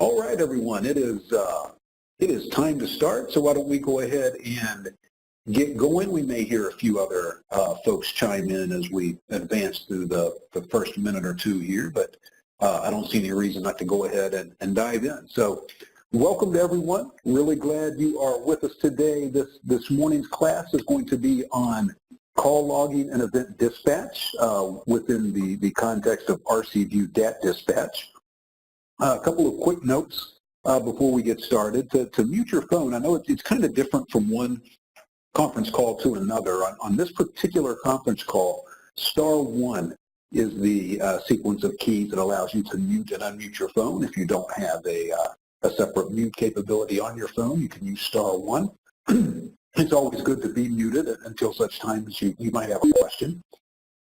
All right, everyone, it is time to start, so why don't we go ahead and get going. We may hear a few other folks chime in as we advance through the first minute or two here, but I don't see any reason not to go ahead and dive in. So welcome to everyone. Really glad you are with us today. This morning's class is going to be on call logging and event dispatch within the context of RCView DAT dispatch. A couple of quick notes before we get started. To mute your phone, I know it's kind of different from one conference call to another. On this particular conference call, *1 is the sequence of keys that allows you to mute and unmute your phone. If you don't have a separate mute capability on your phone, you can use *1. It's always good to be muted until such time as you might have a question.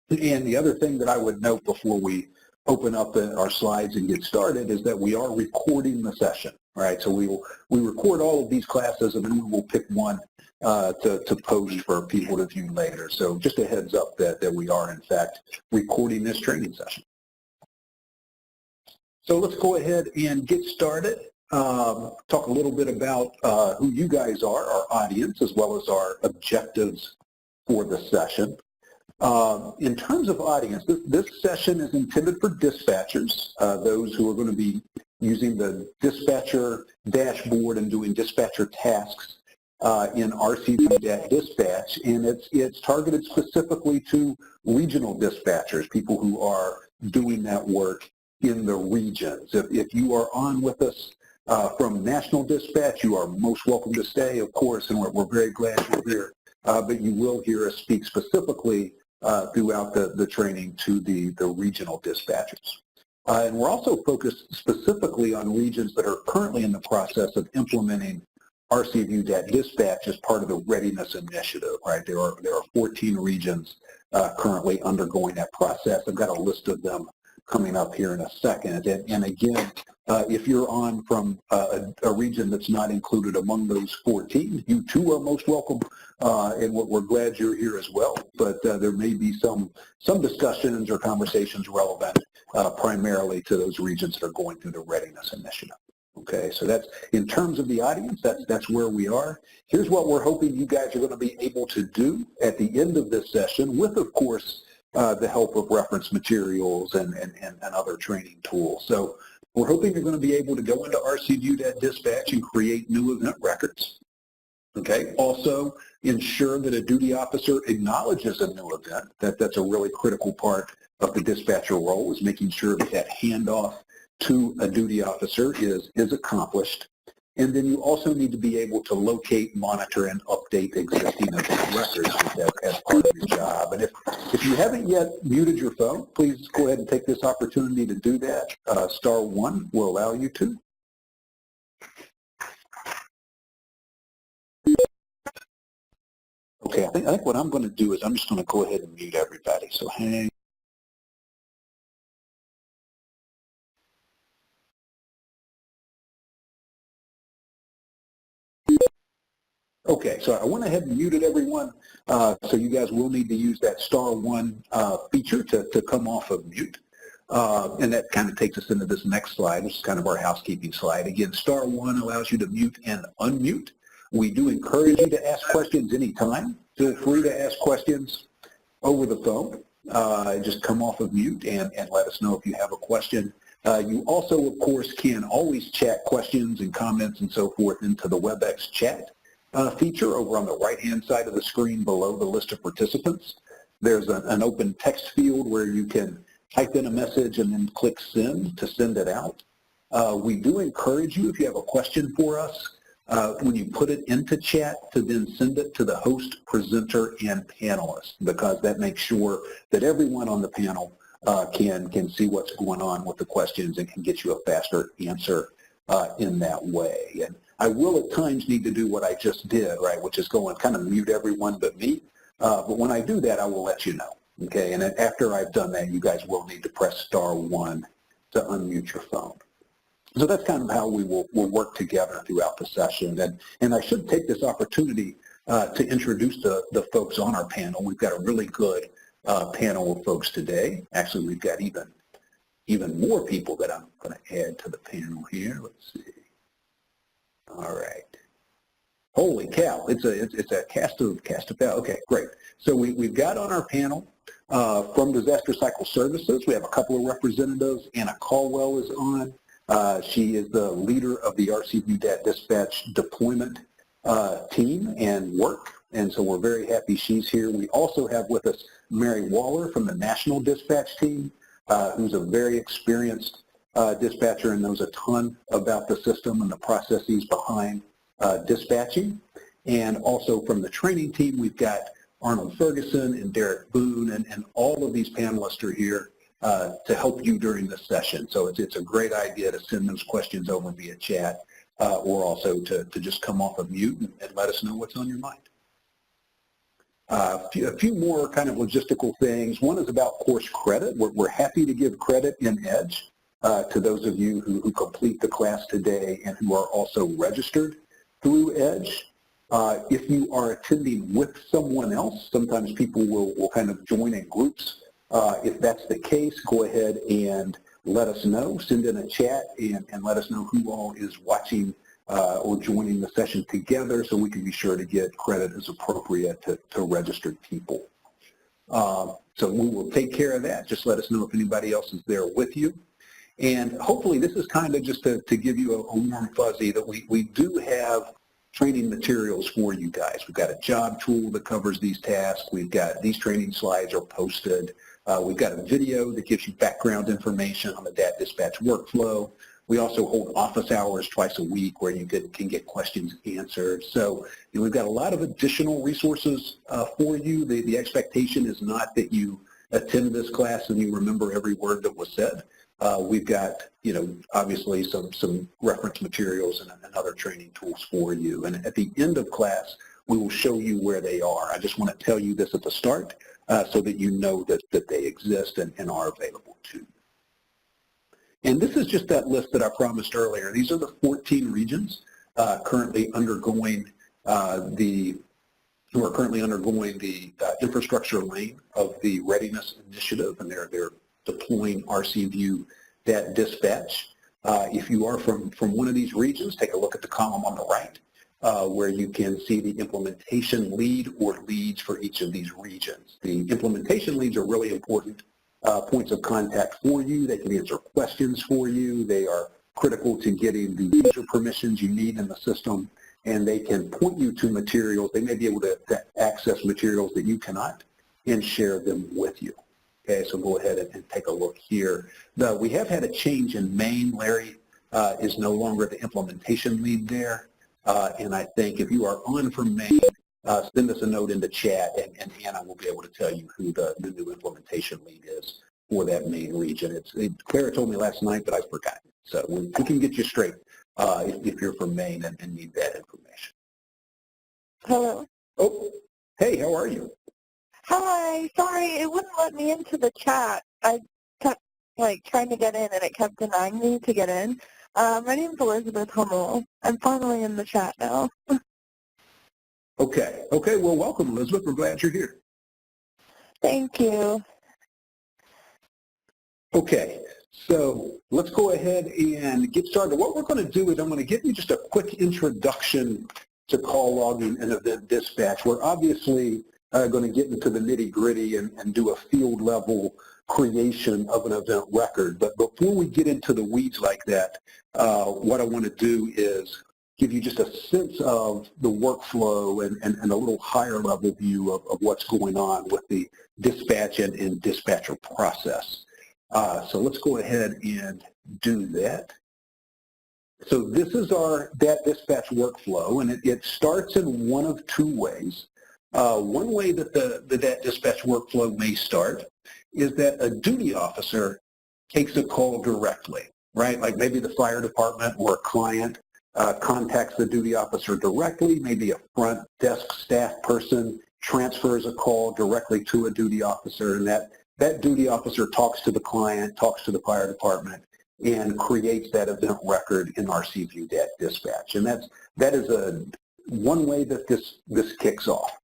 And the other thing that I would note before we open up our slides and get started is that we are recording the session, right? So we record all of these classes and then we will pick one to post for people to view later. So just a heads up that we are in fact recording this training session. So let's go ahead and get started. Talk a little bit about who you guys are, our audience, as well as our objectives for the session. In terms of audience, this session is intended for dispatchers, those who are going to be using the dispatcher dashboard and doing dispatcher tasks in RCView dispatch, and it's targeted specifically to regional dispatchers, people who are doing that work in the regions. If you are on with us from national dispatch, you are most welcome to stay, of course, and we're very glad you're here, but you will hear us speak specifically throughout the training to the regional dispatchers. And we're also focused specifically on regions that are currently in the process of implementing RCView dispatch as part of the readiness initiative, right? There are 14 regions currently undergoing that process. I've got a list of them coming up here in a second. And again, if you're on from a region that's not included among those 14, you too are most welcome, and we're glad you're here as well. But there may be some discussions or conversations relevant primarily to those regions that are going through the readiness initiative. Okay, so that's in terms of the audience, that's where we are. Here's what we're hoping you guys are going to be able to do at the end of this session with, of course, the help of reference materials and other training tools. So we're hoping you're going to be able to go into RCView dispatch and create new event records. Okay. Also, ensure that a duty officer acknowledges a new event. That's a really critical part of the dispatcher role, is making sure that handoff to a duty officer is accomplished. And then you also need to be able to locate, monitor, and update existing event records as part of your job. And if you haven't yet muted your phone, please go ahead and take this opportunity to do that. *1 will allow you to. Okay, I think what I'm going to do is I'm just going to go ahead and mute everybody. So hang. Okay, so I went ahead and muted everyone, so you guys will need to use that *1 feature to come off of mute. And that kind of takes us into this next slide, which is kind of our housekeeping slide. Again, *1 allows you to mute and unmute. We do encourage you to ask questions anytime. Feel free to ask questions over the phone. Just come off of mute and let us know if you have a question. You also, of course, can always chat questions and comments and so forth into the WebEx chat feature over on the right-hand side of the screen below the list of participants. There's an open text field where you can type in a message and then click send to send it out. We do encourage you, if you have a question for us, when you put it into chat, to then send it to the host, presenter, and panelist, because that makes sure that everyone on the panel can see what's going on with the questions and can get you a faster answer in that way. And I will at times need to do what I just did, right, which is go and kind of mute everyone but me. But when I do that, I will let you know, okay? And then after I've done that, you guys will need to press *1 to unmute your phone. So that's kind of how we will work together throughout the session. And I should take this opportunity to introduce the folks on our panel. We've got a really good panel of folks today. Actually, we've got even more people that I'm going to add to the panel here. Let's see. All right. Holy cow! It's a cast of okay, great. So we've got on our panel from Disaster Cycle Services. We have a couple of representatives. Anna Caldwell is on. She is the leader of the RCView DAT Dispatch deployment team and work, and so we're very happy she's here. We also have with us Mary Waller from the National Dispatch team, who's a very experienced dispatcher and knows a ton about the system and the processes behind dispatching. And also from the training team, we've got Arnold Ferguson and Derek Boone, and all of these panelists are here to help you during this session. So it's a great idea to send those questions over via chat or also to just come off of mute and let us know what's on your mind. A few more kind of logistical things. One is about course credit. We're happy to give credit in EDGE to those of you who complete the class today and who are also registered through EDGE. If you are attending with someone else, sometimes people will kind of join in groups. If that's the case, go ahead and let us know. Send in a chat and let us know who all is watching or joining the session together so we can be sure to get credit as appropriate to registered people. So we will take care of that. Just let us know if anybody else is there with you. And hopefully this is kind of just to give you a warm fuzzy that we do have training materials for you guys. We've got a job tool that covers these tasks. We've got these training slides are posted. We've got a video that gives you background information on the DAT dispatch workflow. We also hold office hours twice a week where you can get questions answered. So we've got a lot of additional resources for you. The expectation is not that you attend this class and you remember every word that was said. We've got, obviously some reference materials and other training tools for you. And at the end of class, we will show you where they are. I just want to tell you this at the start so that you know that they exist and are available to you. And this is just that list that I promised earlier. These are the 14 regions currently undergoing the infrastructure lane of the readiness initiative, and they're deploying RCView DAT dispatch. If you are from one of these regions, take a look at the column on the right where you can see the implementation lead or leads for each of these regions. The implementation leads are really important points of contact for you. They can answer questions for you. They are critical to getting the user permissions you need in the system, and they can point you to materials. They may be able to access materials that you cannot and share them with you. Okay, so go ahead and take a look here. We have had a change in Maine. Larry is no longer the implementation lead there, and I think if you are on from Maine, send us a note in the chat, and Anna will be able to tell you who the new implementation lead is for that Maine region. Clara told me last night, but I forgot. So we can get you straight if you're from Maine and need that information. Hello. Oh, hey, how are you? Hi. Sorry, it wouldn't let me into the chat. I kept trying to get in, and it kept denying me to get in. My name's Elizabeth Hummel. I'm finally in the chat now. Okay. Well, welcome, Elizabeth. We're glad you're here. Thank you. Okay, so let's go ahead and get started. What we're going to do is I'm going to give you just a quick introduction to call logging and event dispatch. We're obviously going to get into the nitty-gritty and do a field-level creation of an event record. But before we get into the weeds like that, what I want to do is give you just a sense of the workflow and a little higher level view of what's going on with the dispatch and dispatcher process. So let's go ahead and do that. So this is our DAT dispatch workflow, and it starts in one of two ways. One way that the DAT dispatch workflow may start is that a duty officer takes a call directly, right? Like maybe the fire department or a client contacts the duty officer directly. Maybe a front desk staff person transfers a call directly to a duty officer, and that duty officer talks to the client, talks to the fire department, and creates that event record in RCView DAT dispatch. And that is one way that this kicks off.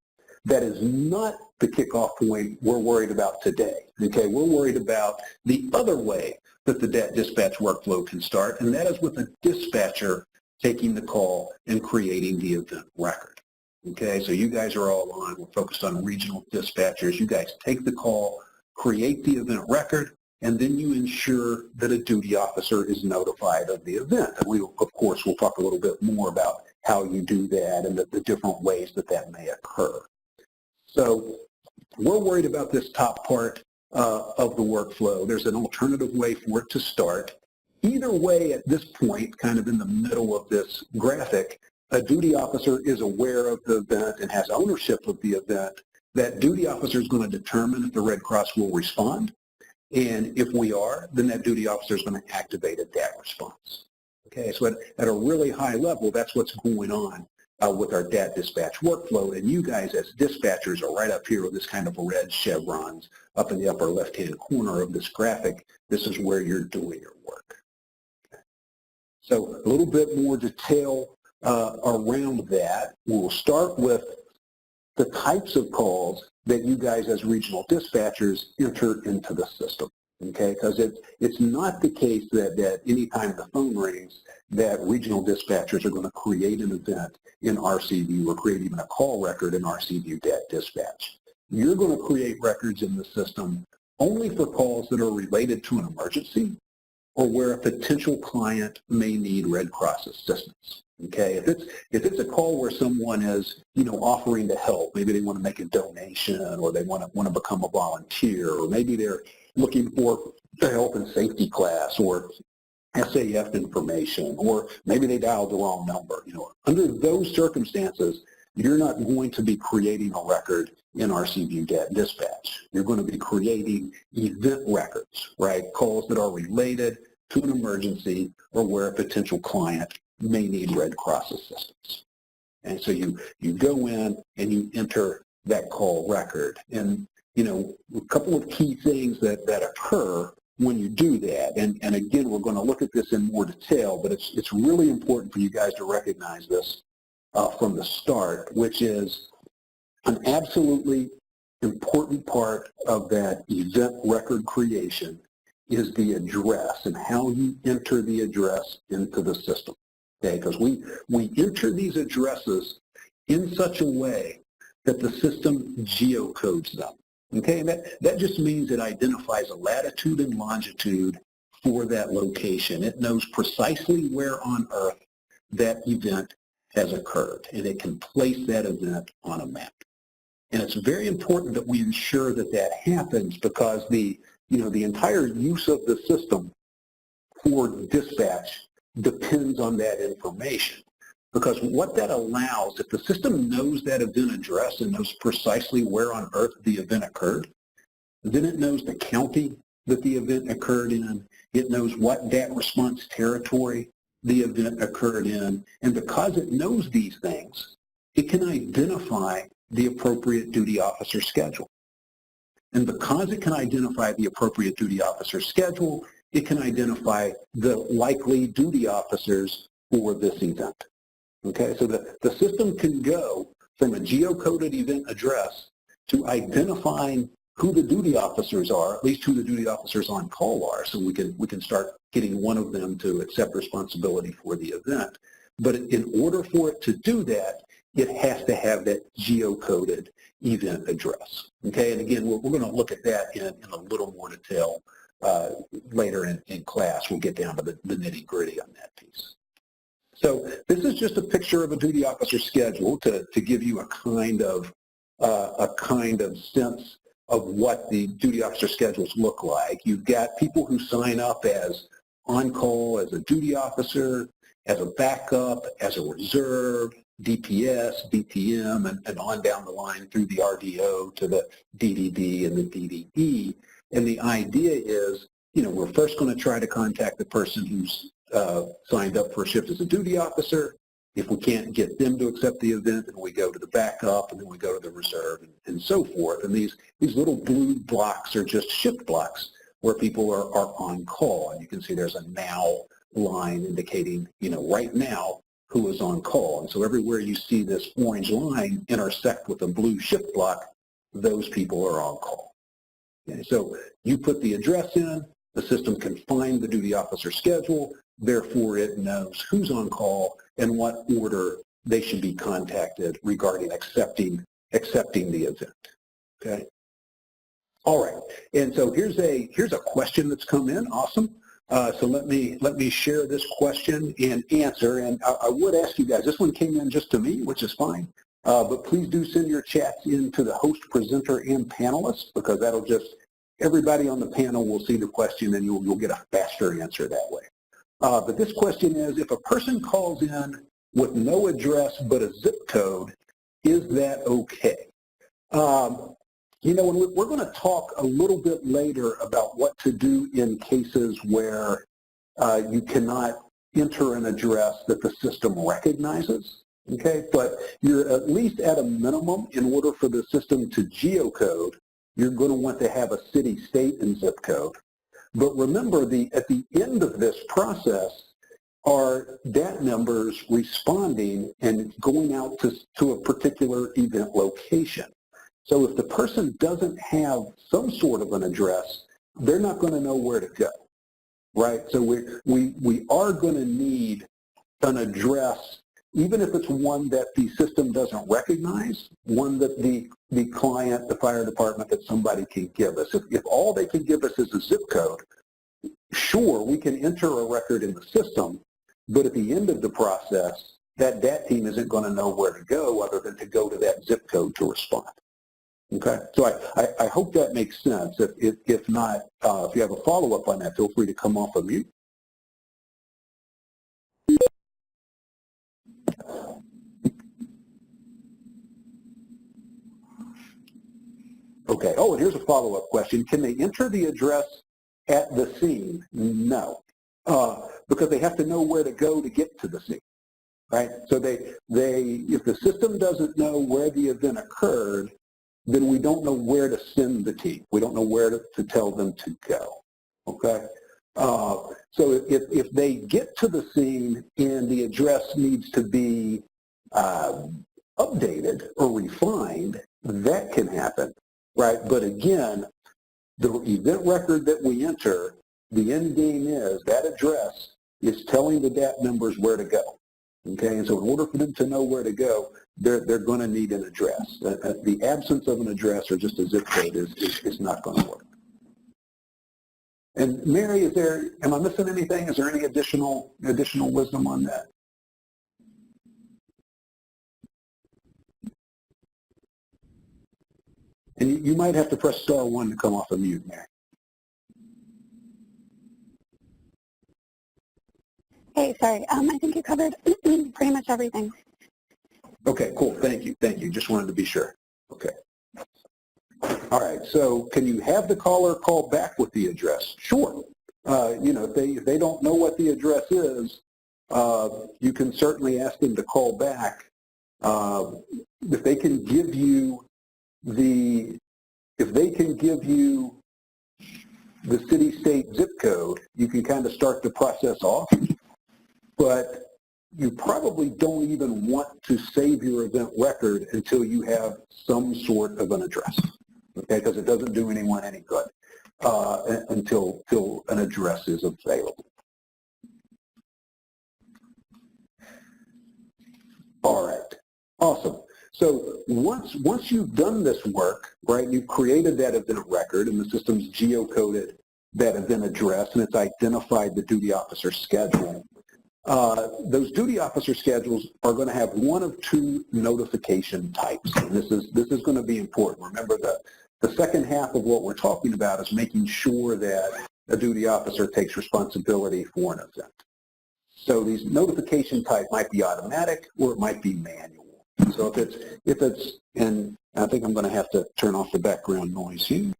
that is not the kickoff point we're worried about today. Okay, we're worried about the other way that the dispatch workflow can start, and that is with a dispatcher taking the call and creating the event record. Okay, so you guys are all on. We're focused on regional dispatchers. You guys take the call, create the event record, and then you ensure that a duty officer is notified of the event. And we, of course, will talk a little bit more about how you do that and the different ways that that may occur. So we're worried about this top part of the workflow. There's an alternative way for it to start. Either way, at this point, kind of in the middle of this graphic, a duty officer is aware of the event and has ownership of the event. That duty officer is going to determine if the Red Cross will respond. And if we are, then that duty officer is going to activate a DAT response. Okay, so at a really high level, that's what's going on with our DAT dispatch workflow. And you guys as dispatchers are right up here with this kind of red chevrons up in the upper left-hand corner of this graphic. This is where you're doing your work. Okay. So a little bit more detail around that. We'll start with the types of calls that you guys as regional dispatchers enter into the system, okay? Because it's not the case that any time the phone rings that regional dispatchers are going to create an event in RCView or create even a call record in RCView DAT dispatch. You're going to create records in the system only for calls that are related to an emergency or where a potential client may need Red Cross assistance. Okay, if it's a call where someone is, offering to help, maybe they want to make a donation, or they want to become a volunteer, or maybe they're looking for a health and safety class, or SAF information, or maybe they dialed the wrong number. Under those circumstances, you're not going to be creating a record in RCView DAT dispatch. You're going to be creating event records, right? Calls that are related to an emergency or where a potential client may need Red Cross assistance. And so you go in and you enter that call record. And, a couple of key things that occur when you do that, and again, we're going to look at this in more detail, but it's really important for you guys to recognize this from the start, which is an absolutely important part of that event record creation is the address and how you enter the address into the system. Okay, because we enter these addresses in such a way that the system geocodes them. Okay, and that just means it identifies a latitude and longitude for that location. It knows precisely where on Earth that event has occurred, and it can place that event on a map. And it's very important that we ensure that that happens because the entire use of the system for dispatch depends on that information. Because what that allows, if the system knows that event address and knows precisely where on Earth the event occurred, then it knows the county that the event occurred in, it knows what DAT response territory the event occurred in, and because it knows these things, it can identify the appropriate duty officer schedule. And because it can identify the appropriate duty officer schedule, it can identify the likely duty officers for this event. Okay, so the system can go from a geocoded event address to identifying who the duty officers are, at least who the duty officers on call are, so we can start getting one of them to accept responsibility for the event. But in order for it to do that, it has to have that geocoded event address. Okay, and again, we're going to look at that in a little more detail later in class. We'll get down to the nitty-gritty on that piece. So this is just a picture of a duty officer schedule to give you a kind of sense of what the duty officer schedules look like. You've got people who sign up as on-call, as a duty officer, as a backup, as a reserve, DPS, DTM, and on down the line through the RDO to the DDB and the DDE. And the idea is, we're first going to try to contact the person who's signed up for a shift as a duty officer. If we can't get them to accept the event, then we go to the backup, and then we go to the reserve, and so forth. And these little blue blocks are just shift blocks where people are on call. And you can see there's a now line indicating, right now, who is on call. And so everywhere you see this orange line intersect with a blue shift block, those people are on call. Okay, so you put the address in, the system can find the duty officer schedule, therefore it knows who's on call and what order they should be contacted regarding accepting the event. Okay. All right. And so here's a question that's come in. Awesome. So let me share this question and answer. And I would ask you guys, this one came in just to me, which is fine. But please do send your chats in to the host, presenter, and panelists, because that'll just, everybody on the panel will see the question and you'll get a faster answer that way. But this question is, if a person calls in with no address but a zip code, is that okay? You know, we're going to talk a little bit later about what to do in cases where you cannot enter an address that the system recognizes, okay? But you're at least at a minimum, in order for the system to geocode, you're going to want to have a city, state, and zip code. But remember, at the end of this process are DAT members responding and going out to a particular event location. So if the person doesn't have some sort of an address, they're not going to know where to go, right? So we are going to need an address, even if it's one that the system doesn't recognize, one that the client, the fire department, that somebody can give us. If all they can give us is a zip code, sure, we can enter a record in the system, but at the end of the process, that DAT team isn't going to know where to go other than to go to that zip code to respond. Okay, so I hope that makes sense. If not, if you have a follow-up on that, feel free to come off of mute. Okay, oh, and here's a follow-up question. Can they enter the address at the scene? No, because they have to know where to go to get to the scene, right? So if the system doesn't know where the event occurred, then we don't know where to send the team. We don't know where to tell them to go, okay? So if they get to the scene and the address needs to be updated or refined, that can happen, right? But again, the event record that we enter, the end game is that address is telling the DAT members where to go, okay? And so in order for them to know where to go, they're going to need an address. The absence of an address or just a zip code is not going to work. And Mary, am I missing anything? Is there any additional wisdom on that? And you might have to press *1 to come off of mute, Mary. Hey, sorry. I think you covered pretty much everything. Okay, cool. Thank you. Thank you. Just wanted to be sure. Okay. All right. So can you have the caller call back with the address? Sure. You know, if they don't know what the address is, you can certainly ask them to call back. If they can give you the city, state, zip code, you can kind of start the process off. But you probably don't even want to save your event record until you have some sort of an address, okay? Because it doesn't do anyone any good until an address is available. All right, awesome. So once you've done this work, right, you've created that event record and the system's geocoded that event address and it's identified the duty officer schedule. Those duty officer schedules are going to have one of two notification types. And this is going to be important. Remember, the second half of what we're talking about is making sure that a duty officer takes responsibility for an event. So these notification type might be automatic or it might be manual. So if it's, and I think I'm going to have to turn off the background noise here.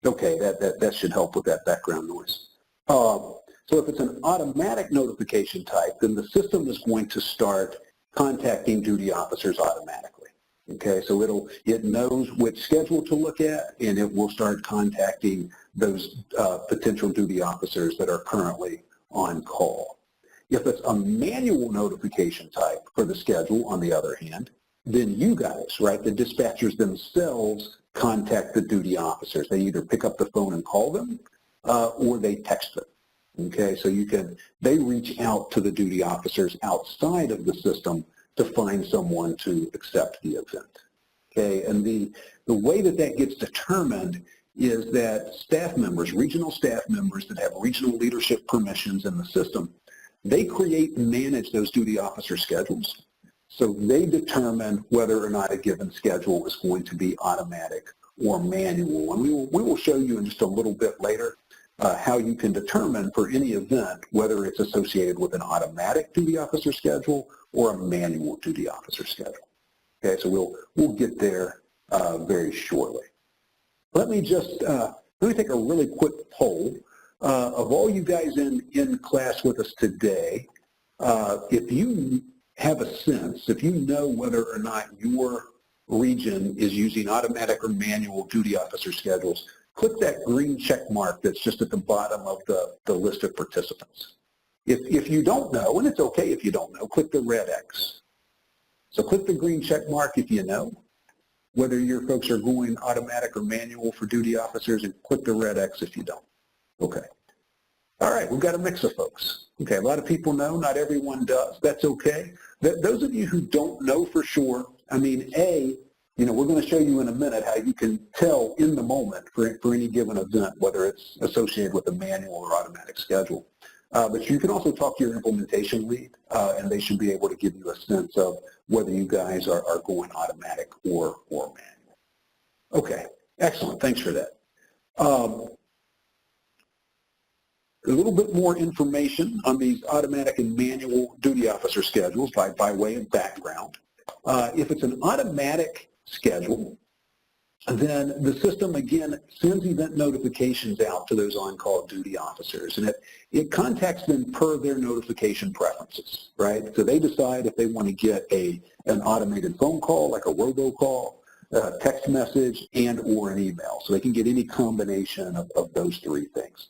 Okay, that should help with that background noise. So if it's an automatic notification type, then the system is going to start contacting duty officers automatically. Okay, so it knows which schedule to look at, and it will start contacting those potential duty officers that are currently on call. If it's a manual notification type for the schedule, on the other hand, then you guys, right, the dispatchers themselves contact the duty officers. They either pick up the phone and call them, or they text them. Okay, so they reach out to the duty officers outside of the system to find someone to accept the event. Okay, and the way that gets determined is that staff members, regional staff members that have regional leadership permissions in the system, they create and manage those duty officer schedules. So they determine whether or not a given schedule is going to be automatic or manual. And we will show you in just a little bit later how you can determine for any event whether it's associated with an automatic duty officer schedule or a manual duty officer schedule. Okay, so we'll get there very shortly. Let me take a really quick poll of all you guys in class with us today. If you have a sense, if you know whether or not your region is using automatic or manual duty officer schedules, click that green check mark that's just at the bottom of the list of participants. If you don't know, and it's okay if you don't know, click the red X. So click the green check mark if you know whether your folks are going automatic or manual for duty officers, and click the red X if you don't. Okay. All right, we've got a mix of folks. Okay, a lot of people know, not everyone does. That's okay. Those of you who don't know for sure, I mean, we're going to show you in a minute how you can tell in the moment for any given event whether it's associated with a manual or automatic schedule. But you can also talk to your implementation lead, and they should be able to give you a sense of whether you guys are going automatic or manual. Okay, excellent. Thanks for that. A little bit more information on these automatic and manual duty officer schedules by way of background. If it's an automatic schedule, then the system, again, sends event notifications out to those on-call duty officers, and it contacts them per their notification preferences, right? So they decide if they want to get an automated phone call, like a robocall, a text message, and or an email. So they can get any combination of those three things.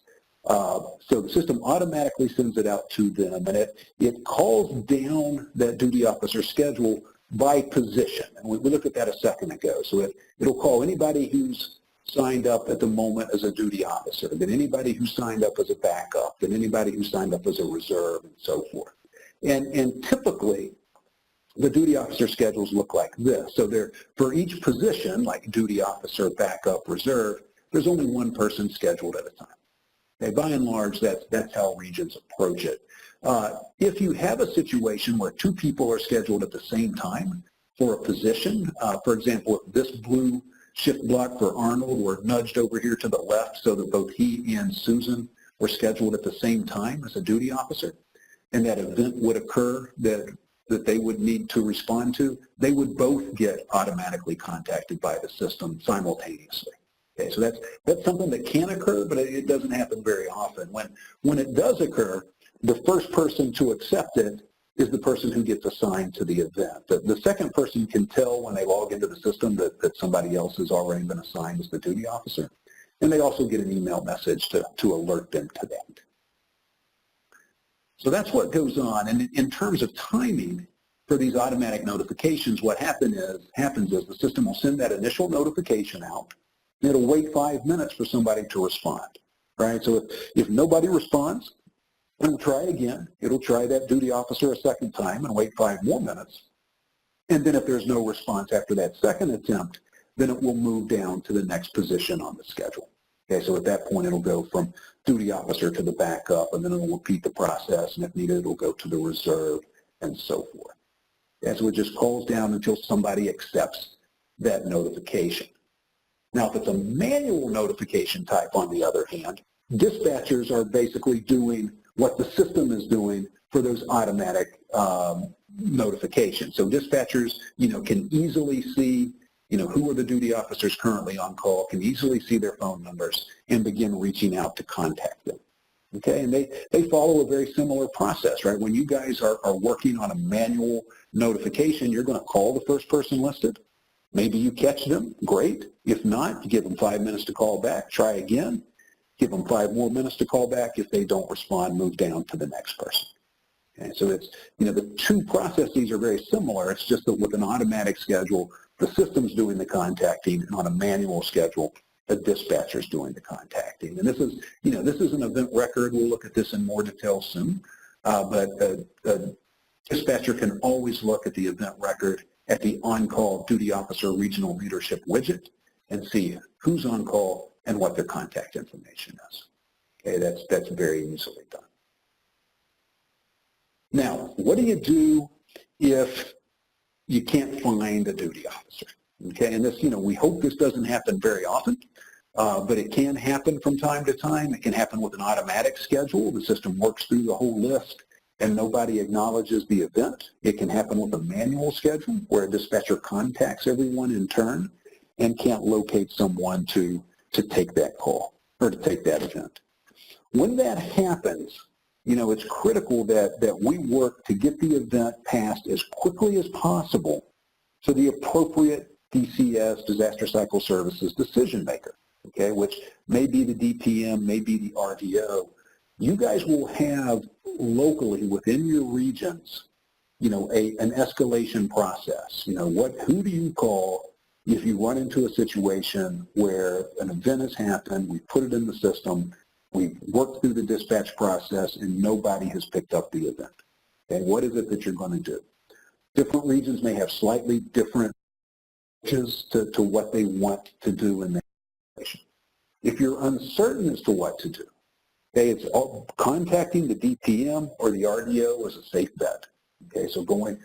So the system automatically sends it out to them, and it calls down that duty officer schedule by position. And we looked at that a second ago. So it'll call anybody who's signed up at the moment as a duty officer, then anybody who signed up as a backup, then anybody who signed up as a reserve, and so forth. And typically, the duty officer schedules look like this. So for each position, like duty officer, backup, reserve, there's only one person scheduled at a time. Okay, by and large, that's how regions approach it. If you have a situation where two people are scheduled at the same time for a position, for example, if this blue shift block for Arnold were nudged over here to the left so that both he and Susan were scheduled at the same time as a duty officer, and that event would occur that they would need to respond to, they would both get automatically contacted by the system simultaneously. Okay, so that's something that can occur, but it doesn't happen very often. When it does occur, the first person to accept it is the person who gets assigned to the event. The second person can tell when they log into the system that somebody else has already been assigned as the duty officer, and they also get an email message to alert them to that. So that's what goes on. And in terms of timing for these automatic notifications, what happens is the system will send that initial notification out. It'll wait 5 minutes for somebody to respond, right? So if nobody responds, it'll try again. It'll try that duty officer a second time and wait 5 more minutes. And then if there's no response after that second attempt, then it will move down to the next position on the schedule. Okay, so at that point, it'll go from duty officer to the backup, and then it'll repeat the process, and if needed, it'll go to the reserve, and so forth. Okay, so it just calls down until somebody accepts that notification. Now, if it's a manual notification type, on the other hand, dispatchers are basically doing what the system is doing for those automatic notifications. So dispatchers, can easily see, who are the duty officers currently on call, can easily see their phone numbers and begin reaching out to contact them. Okay, and they follow a very similar process, right? When you guys are working on a manual notification, you're going to call the first person listed. Maybe you catch them, great. If not, you give them 5 minutes to call back, try again, give them 5 more minutes to call back. If they don't respond, move down to the next person. Okay, so it's, the two processes are very similar. It's just that with an automatic schedule, the system's doing the contacting, and on a manual schedule, the dispatcher's doing the contacting. And this is, this is an event record. We'll look at this in more detail soon. But a dispatcher can always look at the event record at the on-call duty officer regional leadership widget and see who's on call and what their contact information is. Okay, that's very easily done. Now, what do you do if you can't find a duty officer? Okay, and this, we hope this doesn't happen very often, but it can happen from time to time. It can happen with an automatic schedule. The system works through the whole list and nobody acknowledges the event. It can happen with a manual schedule where a dispatcher contacts everyone in turn and can't locate someone to take that call or to take that event. When that happens, it's critical that we work to get the event passed as quickly as possible to the appropriate DCS, Disaster Cycle Services, decision maker, okay, which may be the DPM, may be the RDO. You guys will have locally within your regions, an escalation process. Who do you call if you run into a situation where an event has happened, we put it in the system, we've worked through the dispatch process, and nobody has picked up the event? Okay, what is it that you're going to do? Different regions may have slightly different approaches to what they want to do in that situation. If you're uncertain as to what to do, okay, it's contacting the DPM or the RDO is a safe bet. Okay, so going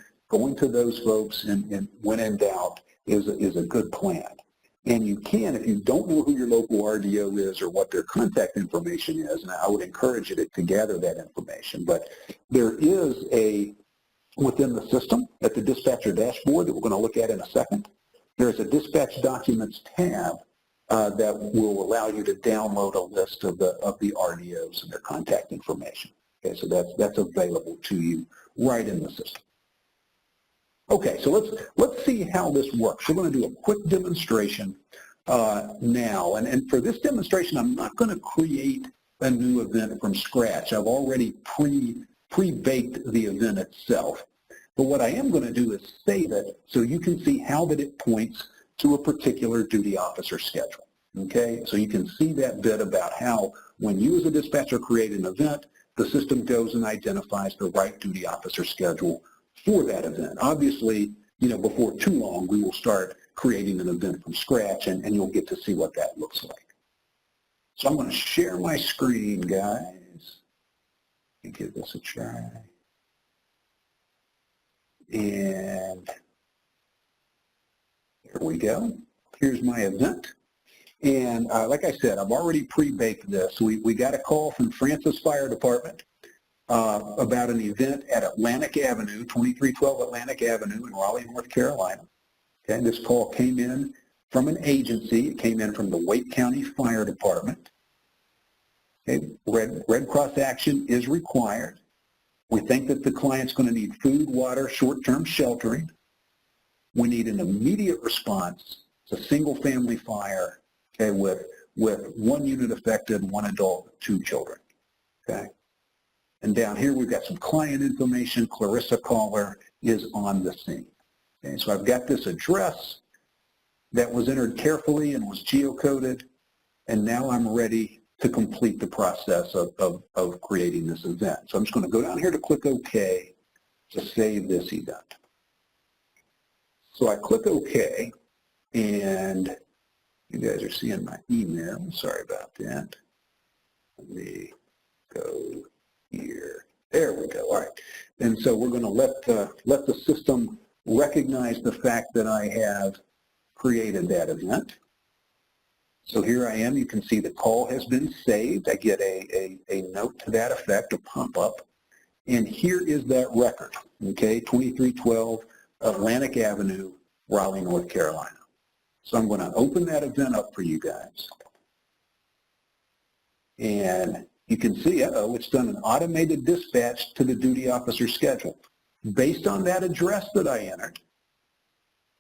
to those folks and when in doubt is a good plan. And you can, if you don't know who your local RDO is or what their contact information is, and I would encourage you to gather that information, but there is within the system at the dispatcher dashboard that we're going to look at in a second, there's a dispatch documents tab that will allow you to download a list of the RDOs and their contact information. Okay, so that's available to you right in the system. Okay, so let's see how this works. We're going to do a quick demonstration now, and for this demonstration, I'm not going to create a new event from scratch. I've already pre-baked the event itself. But what I am going to do is save it so you can see how that it points to a particular duty officer schedule. Okay, so you can see that bit about how when you as a dispatcher create an event, the system goes and identifies the right duty officer schedule for that event. Obviously, before too long, we will start creating an event from scratch, and you'll get to see what that looks like. So I'm going to share my screen, guys, and give this a try. And here we go. Here's my event. And like I said, I've already pre-baked this. We got a call from Francis Fire Department about an event at Atlantic Avenue, 2312 Atlantic Avenue in Raleigh, North Carolina. Okay, this call came in from an agency. It came in from the Wake County Fire Department. Okay, Red Cross action is required. We think that the client's going to need food, water, short-term sheltering. We need an immediate response. It's a single-family fire, okay, with one unit affected, one adult, 2 children. Okay, and down here we've got some client information. Clarissa Caller is on the scene. Okay, so I've got this address that was entered carefully and was geocoded, and now I'm ready to complete the process of creating this event. So I'm just going to go down here to click OK to save this event. So I click OK, and you guys are seeing my email. Sorry about that. Let me go here. There we go. All right. And so we're going to let the system recognize the fact that I have created that event. So here I am. You can see the call has been saved. I get a note to that effect, a pop-up. And here is that record, okay, 2312 Atlantic Avenue, Raleigh, North Carolina. So I'm going to open that event up for you guys. And you can see, it's done an automated dispatch to the duty officer schedule. Based on that address that I entered,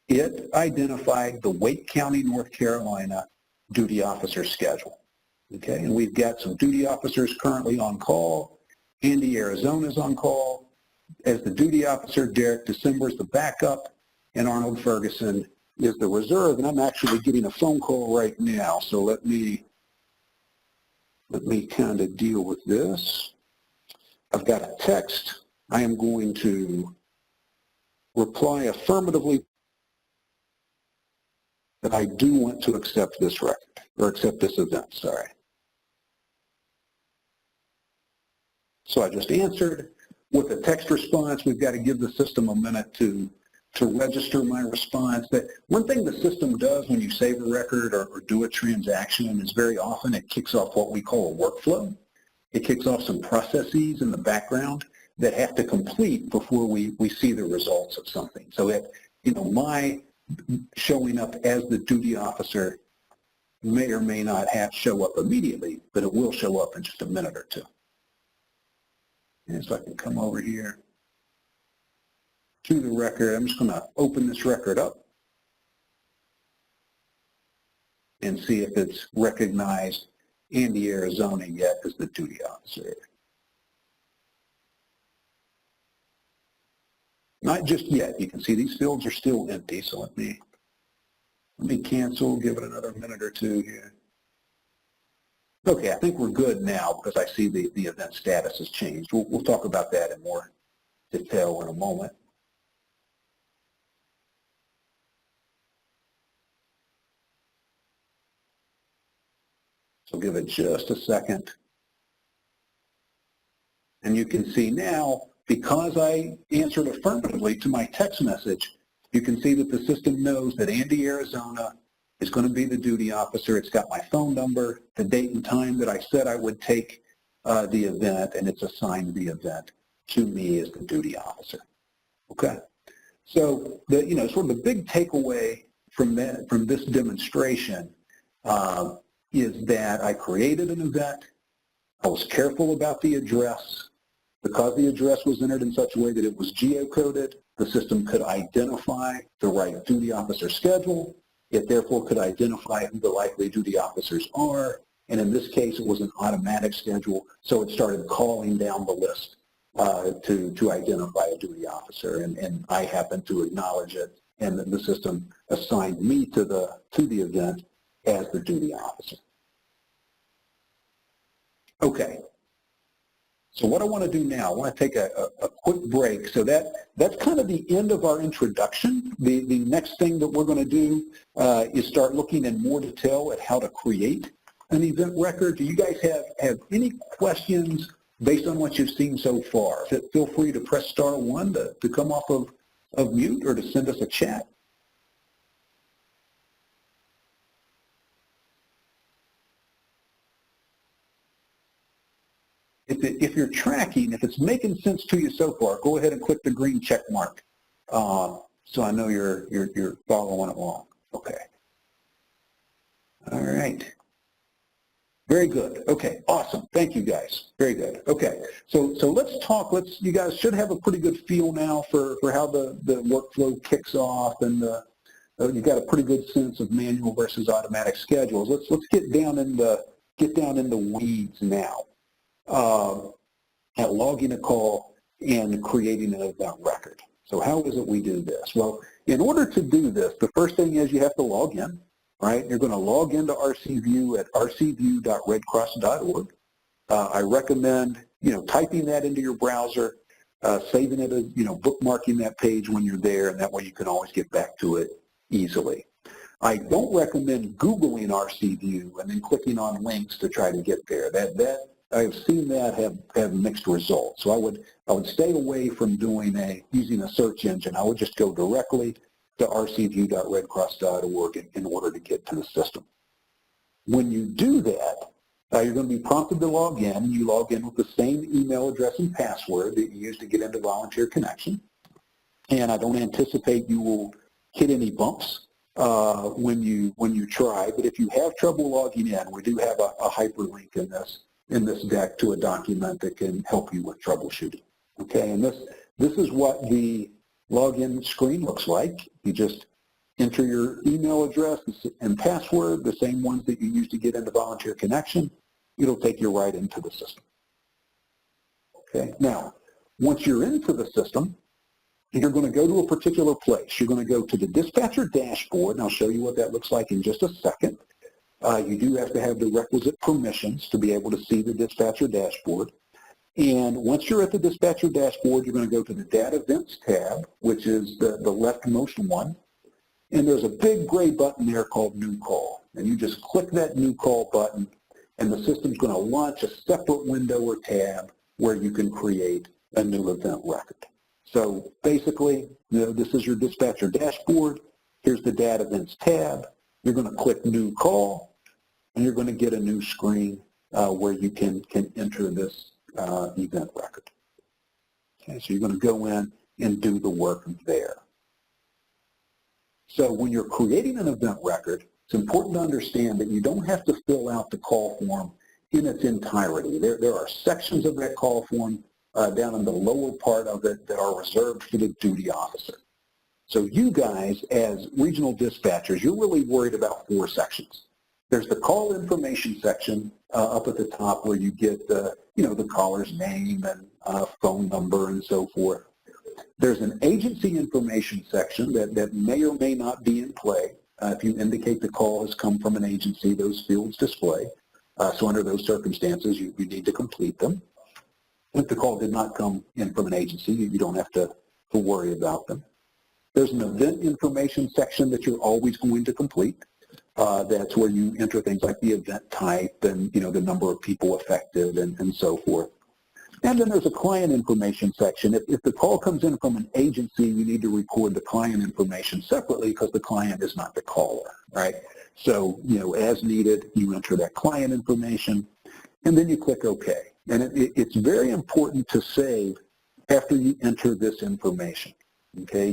it identified the Wake County, North Carolina duty officer schedule. Okay, and we've got some duty officers currently on call. Andy, Arizona is on call as the duty officer. Derek December is the backup, and Arnold Ferguson is the reserve. And I'm actually getting a phone call right now, so let me kind of deal with this. I've got a text. I am going to reply affirmatively that I do want to accept this record, or accept this event, sorry. So I just answered with a text response. We've got to give the system a minute to register my response. That one thing the system does when you save a record or do a transaction is very often it kicks off what we call a workflow. It kicks off some processes in the background that have to complete before we see the results of something. So that, my showing up as the duty officer may or may not show up immediately, but it will show up in just a minute or two. And so I can come over here to the record. I'm just going to open this record up and see if it's recognized Andy, Arizona yet as the duty officer. Not just yet. You can see these fields are still empty, so let me cancel, give it another minute or two here. Okay, I think we're good now because I see the event status has changed. We'll talk about that in more detail in a moment. So give it just a second. And you can see now, because I answered affirmatively to my text message, you can see that the system knows that Andy, Arizona is going to be the duty officer. It's got my phone number, the date and time that I said I would take the event, and it's assigned the event to me as the duty officer. Okay? So sort of the big takeaway from this demonstration is that I created an event. I was careful about the address. Because the address was entered in such a way that it was geocoded, the system could identify the right duty officer schedule. It therefore could identify who the likely duty officers are. And in this case, it was an automatic schedule, so it started calling down the list to identify a duty officer. And I happened to acknowledge it, and then the system assigned me to the event as the duty officer. Okay. So what I want to do now, I want to take a quick break. So that's kind of the end of our introduction. The next thing that we're going to do is start looking in more detail at how to create an event record. Do you guys have any questions based on what you've seen so far? Feel free to press *1 to come off of mute or to send us a chat. If you're tracking, if it's making sense to you so far, go ahead and click the green check mark so I know you're following along. Okay. All right. Very good. Okay, awesome. Thank you, guys. Very good. Okay, so let's talk. You guys should have a pretty good feel now for how the workflow kicks off, and you got a pretty good sense of manual versus automatic schedules. Let's get down in the weeds now. At logging a call and creating an event record. So how is it we do this? Well, in order to do this, the first thing is you have to log in, right? You're going to log into RCView at rcview.redcross.org. I recommend, typing that into your browser, saving it as, bookmarking that page when you're there, and that way you can always get back to it easily. I don't recommend Googling RCView and then clicking on links to try to get there. That I've seen that have mixed results. So I would stay away from using a search engine. I would just go directly to rcview.redcross.org in order to get to the system. When you do that, you're going to be prompted to log in, and you log in with the same email address and password that you used to get into Volunteer Connection. And I don't anticipate you will hit any bumps when you try. But if you have trouble logging in, we do have a hyperlink in this deck to a document that can help you with troubleshooting. Okay, and this is what the login screen looks like. You just enter your email address and password, the same ones that you use to get into Volunteer Connection. It'll take you right into the system. Okay, now, once you're into the system, you're going to go to a particular place. You're going to go to the dispatcher dashboard, and I'll show you what that looks like in just a second. You do have to have the requisite permissions to be able to see the dispatcher dashboard. And once you're at the dispatcher dashboard, you're going to go to the Data Events tab, which is the leftmost one. And there's a big gray button there called New Call. And you just click that New Call button, and the system's going to launch a separate window or tab where you can create a new event record. So basically, this is your dispatcher dashboard. Here's the Data Events tab. You're going to click New Call, and you're going to get a new screen where you can enter this event record. Okay, so you're going to go in and do the work there. So when you're creating an event record, it's important to understand that you don't have to fill out the call form in its entirety. There are sections of that call form down in the lower part of it that are reserved for the duty officer. So you guys, as regional dispatchers, you're really worried about 4 sections. There's the call information section up at the top where you get the caller's name and phone number and so forth. There's an agency information section that may or may not be in play. If you indicate the call has come from an agency, those fields display. So under those circumstances, you need to complete them. If the call did not come in from an agency, you don't have to worry about them. There's an event information section that you're always going to complete. That's where you enter things like the event type and the number of people affected and so forth. And then there's a client information section. If the call comes in from an agency, you need to record the client information separately because the client is not the caller, right? So, as needed, you enter that client information, and then you click OK. And it's very important to save after you enter this information. Okay,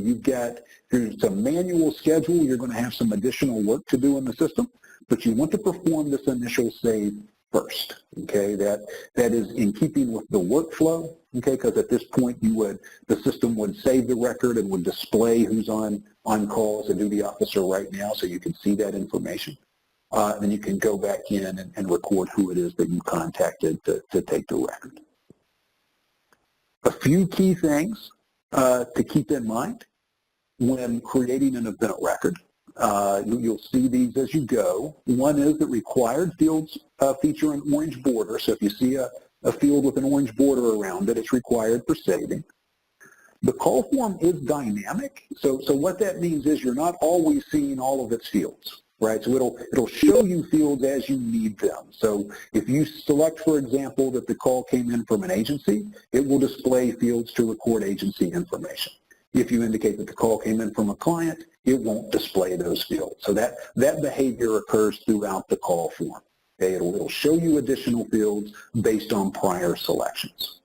here's a manual schedule. You're going to have some additional work to do in the system, but you want to perform this initial save first. Okay, that is in keeping with the workflow. Okay, because at this point the system would save the record and would display who's on call as a duty officer right now, so you can see that information. Then you can go back in and record who it is that you contacted to take the record. A few key things to keep in mind when creating an event record. You'll see these as you go. One is that required fields feature an orange border. So if you see a field with an orange border around it, it's required for saving. The call form is dynamic. So what that means is you're not always seeing all of its fields, right? So it'll show you fields as you need them. So if you select, for example, that the call came in from an agency, it will display fields to record agency information. If you indicate that the call came in from a client, it won't display those fields. So that behavior occurs throughout the call form. Okay? It'll show you additional fields based on prior selections.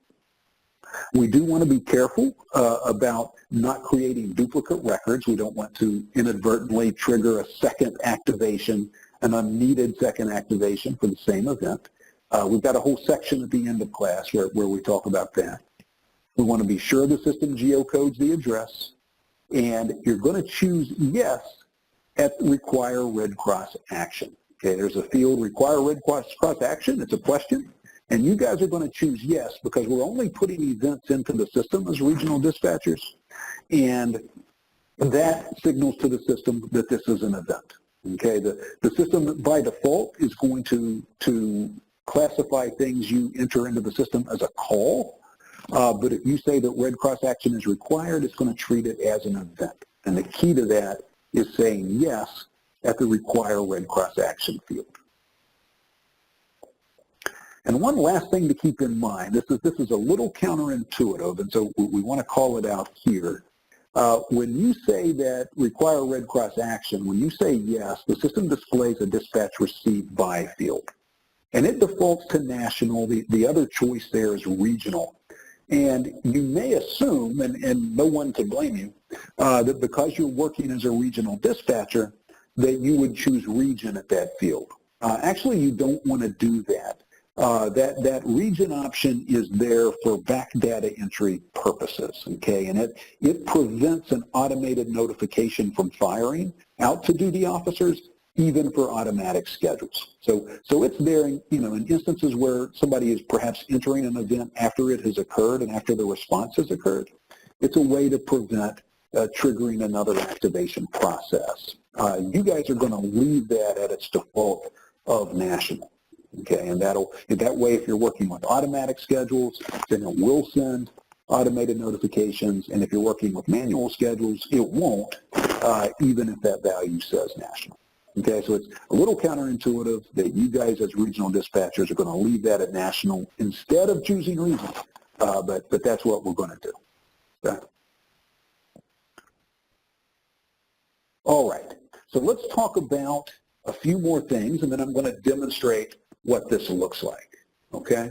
We do want to be careful about not creating duplicate records. We don't want to inadvertently trigger a second activation, an unneeded second activation for the same event. We've got a whole section at the end of class where we talk about that. We want to be sure the system geocodes the address, and you're going to choose yes at require Red Cross action. Okay, there's a field require Red Cross action. It's a question. And you guys are going to choose yes because we're only putting events into the system as regional dispatchers, and that signals to the system that this is an event. Okay, the system by default is going to classify things you enter into the system as a call, but if you say that Red Cross action is required, it's going to treat it as an event. And the key to that is saying yes at the require Red Cross action field. And one last thing to keep in mind, this is a little counterintuitive, and so we want to call it out here. When you say that require Red Cross action, when you say yes, the system displays a dispatch received by field. And it defaults to national. The other choice there is regional. And you may assume, and no one can blame you, that because you're working as a regional dispatcher, that you would choose region at that field. Actually, you don't want to do that. That region option is there for back data entry purposes, okay? And it prevents an automated notification from firing out to duty officers, even for automatic schedules. So it's there, in instances where somebody is perhaps entering an event after it has occurred and after the response has occurred. It's a way to prevent triggering another activation process. You guys are going to leave that at its default of national. Okay, and that way, if you're working with automatic schedules, then it will send automated notifications, and if you're working with manual schedules, it won't, even if that value says national. Okay, so it's a little counterintuitive that you guys as regional dispatchers are going to leave that at national instead of choosing regional, but that's what we're going to do. Okay? All right, so let's talk about a few more things, and then I'm going to demonstrate what this looks like, okay?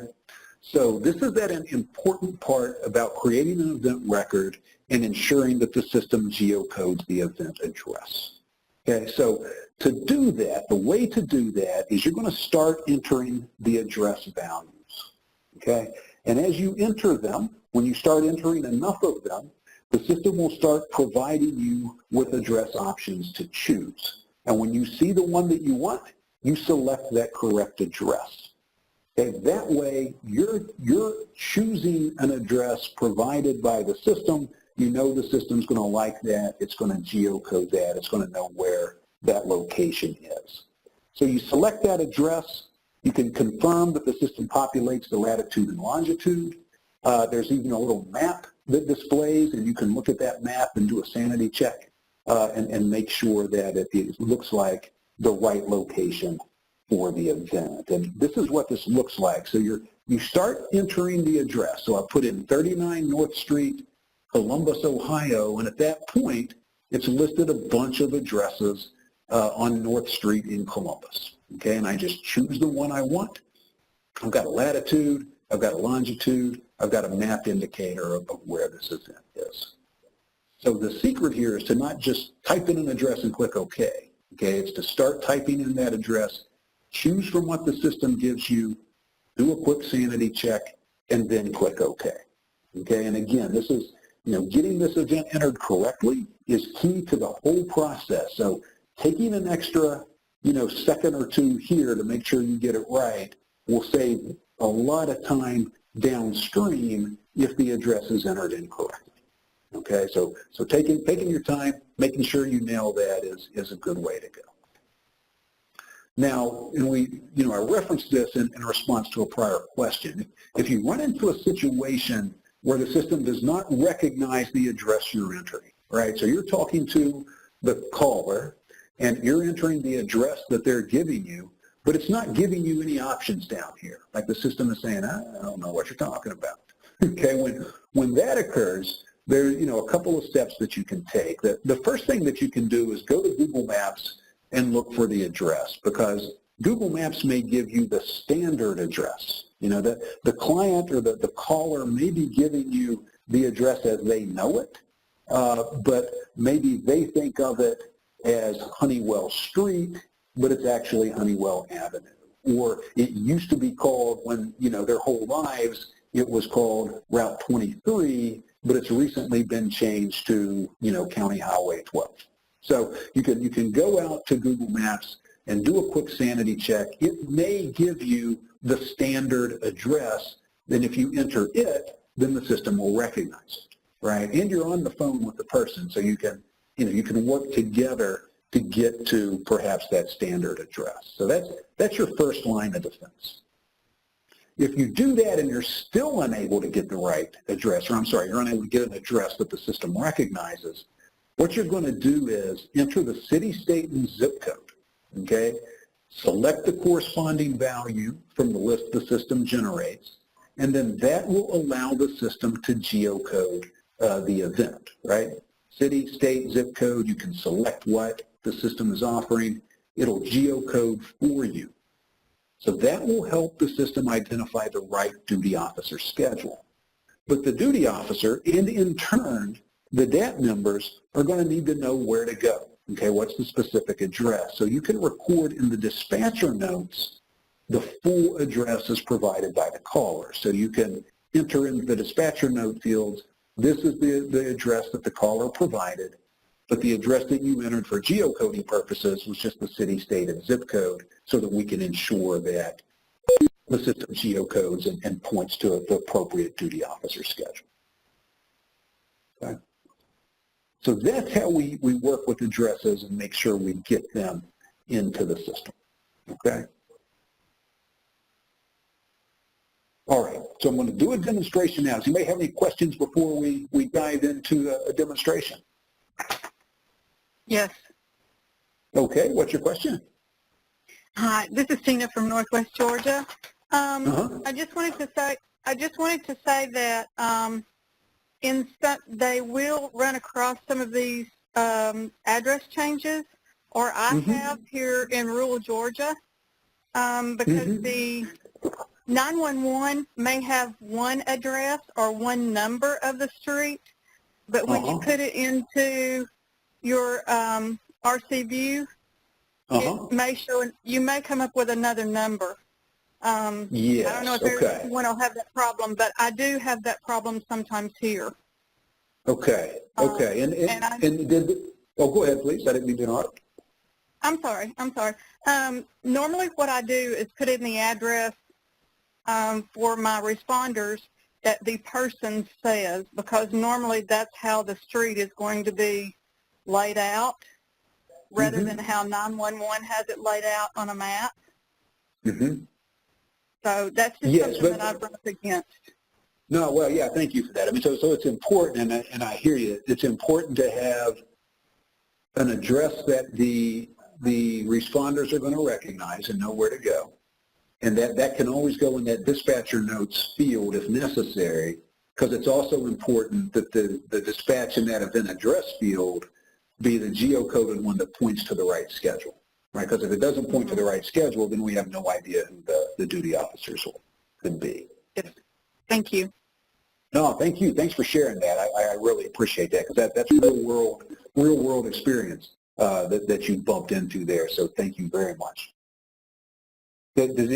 So this is that an important part about creating an event record and ensuring that the system geocodes the event address. Okay, so to do that, the way to do that is you're going to start entering the address values, okay? And as you enter them, when you start entering enough of them, the system will start providing you with address options to choose. And when you see the one that you want, you select that correct address. Okay, that way, you're choosing an address provided by the system. You know the system's going to like that. It's going to geocode that. It's going to know where that location is. So you select that address. You can confirm that the system populates the latitude and longitude. There's even a little map that displays, and you can look at that map and do a sanity check and make sure that it looks like the right location for the event. And this is what this looks like. So you start entering the address. So I put in 39 North Street, Columbus, Ohio, and at that point, it's listed a bunch of addresses on North Street in Columbus. Okay, and I just choose the one I want. I've got a latitude, I've got a longitude, I've got a map indicator of where this event is. So the secret here is to not just type in an address and click OK. Okay, it's to start typing in that address, choose from what the system gives you, do a quick sanity check, and then click OK. Okay, and again, this is, getting this event entered correctly is key to the whole process. So taking an extra, second or two here to make sure you get it right will save a lot of time downstream if the address is entered incorrectly. Okay, so taking your time, making sure you nail that is a good way to go. Now, and I referenced this in response to a prior question. If you run into a situation where the system does not recognize the address you're entering, right? So you're talking to the caller, and you're entering the address that they're giving you, but it's not giving you any options down here. Like the system is saying, I don't know what you're talking about. Okay, when that occurs, there's a couple of steps that you can take. The first thing that you can do is go to Google Maps and look for the address, because Google Maps may give you the standard address. The client or the caller may be giving you the address as they know it, but maybe they think of it as Honeywell Street, but it's actually Honeywell Avenue. Or it used to be called, when their whole lives, it was called Route 23, but it's recently been changed to County Highway 12. So you can go out to Google Maps and do a quick sanity check. It may give you the standard address. Then if you enter it, then the system will recognize it, right? And you're on the phone with the person, so you can work together to get to perhaps that standard address. So that's your first line of defense. If you do that and you're still unable to get the right address, you're unable to get an address that the system recognizes, what you're going to do is enter the city, state, and zip code, okay? Select the corresponding value from the list the system generates, and then that will allow the system to geocode the event, right? City, state, zip code, you can select what the system is offering. It'll geocode for you. So that will help the system identify the right duty officer schedule. But the duty officer, and in turn, the DAT members, are going to need to know where to go. Okay, what's the specific address? So you can record in the dispatcher notes the full address as provided by the caller. So you can enter in the dispatcher note fields, this is the address that the caller provided. but the address that you entered for geocoding purposes was just the city, state, and zip code so that we can ensure that the system geocodes and points to the appropriate duty officer schedule. Okay? So that's how we work with addresses and make sure we get them into the system. Okay? All right, so I'm going to do a demonstration now. So you may have any questions before we dive into a demonstration. Yes. Okay, what's your question? Hi, this is Tina from Northwest Georgia. I just wanted to say that they will run across some of these address changes, or I have here in rural Georgia, because the 911 may have one address or one number of the street, but when you put it into your RC view, it may show, you may come up with another number. Yes, I don't know if everyone will have that problem, but I do have that problem sometimes here. Okay, okay. And did, oh, go ahead, please. I didn't mean to interrupt. I'm sorry. Normally what I do is put in the address for my responders that the person says, because normally that's how the street is going to be laid out, rather than how 911 has it laid out on a map. So that's just something that I've run up against. No, well, yeah, thank you for that. I mean, so it's important, and I hear you. It's important to have an address that the responders are going to recognize and know where to go. And that can always go in that dispatcher notes field if necessary, because it's also important that the dispatch in that event address field be the geocoded one that points to the right schedule, right? Because if it doesn't point to the right schedule, then we have no idea who the duty officers could be. Yes. Thank you. No, thank you. Thanks for sharing that. I really appreciate that, because that's real world experience that you bumped into there. So thank you very much. Does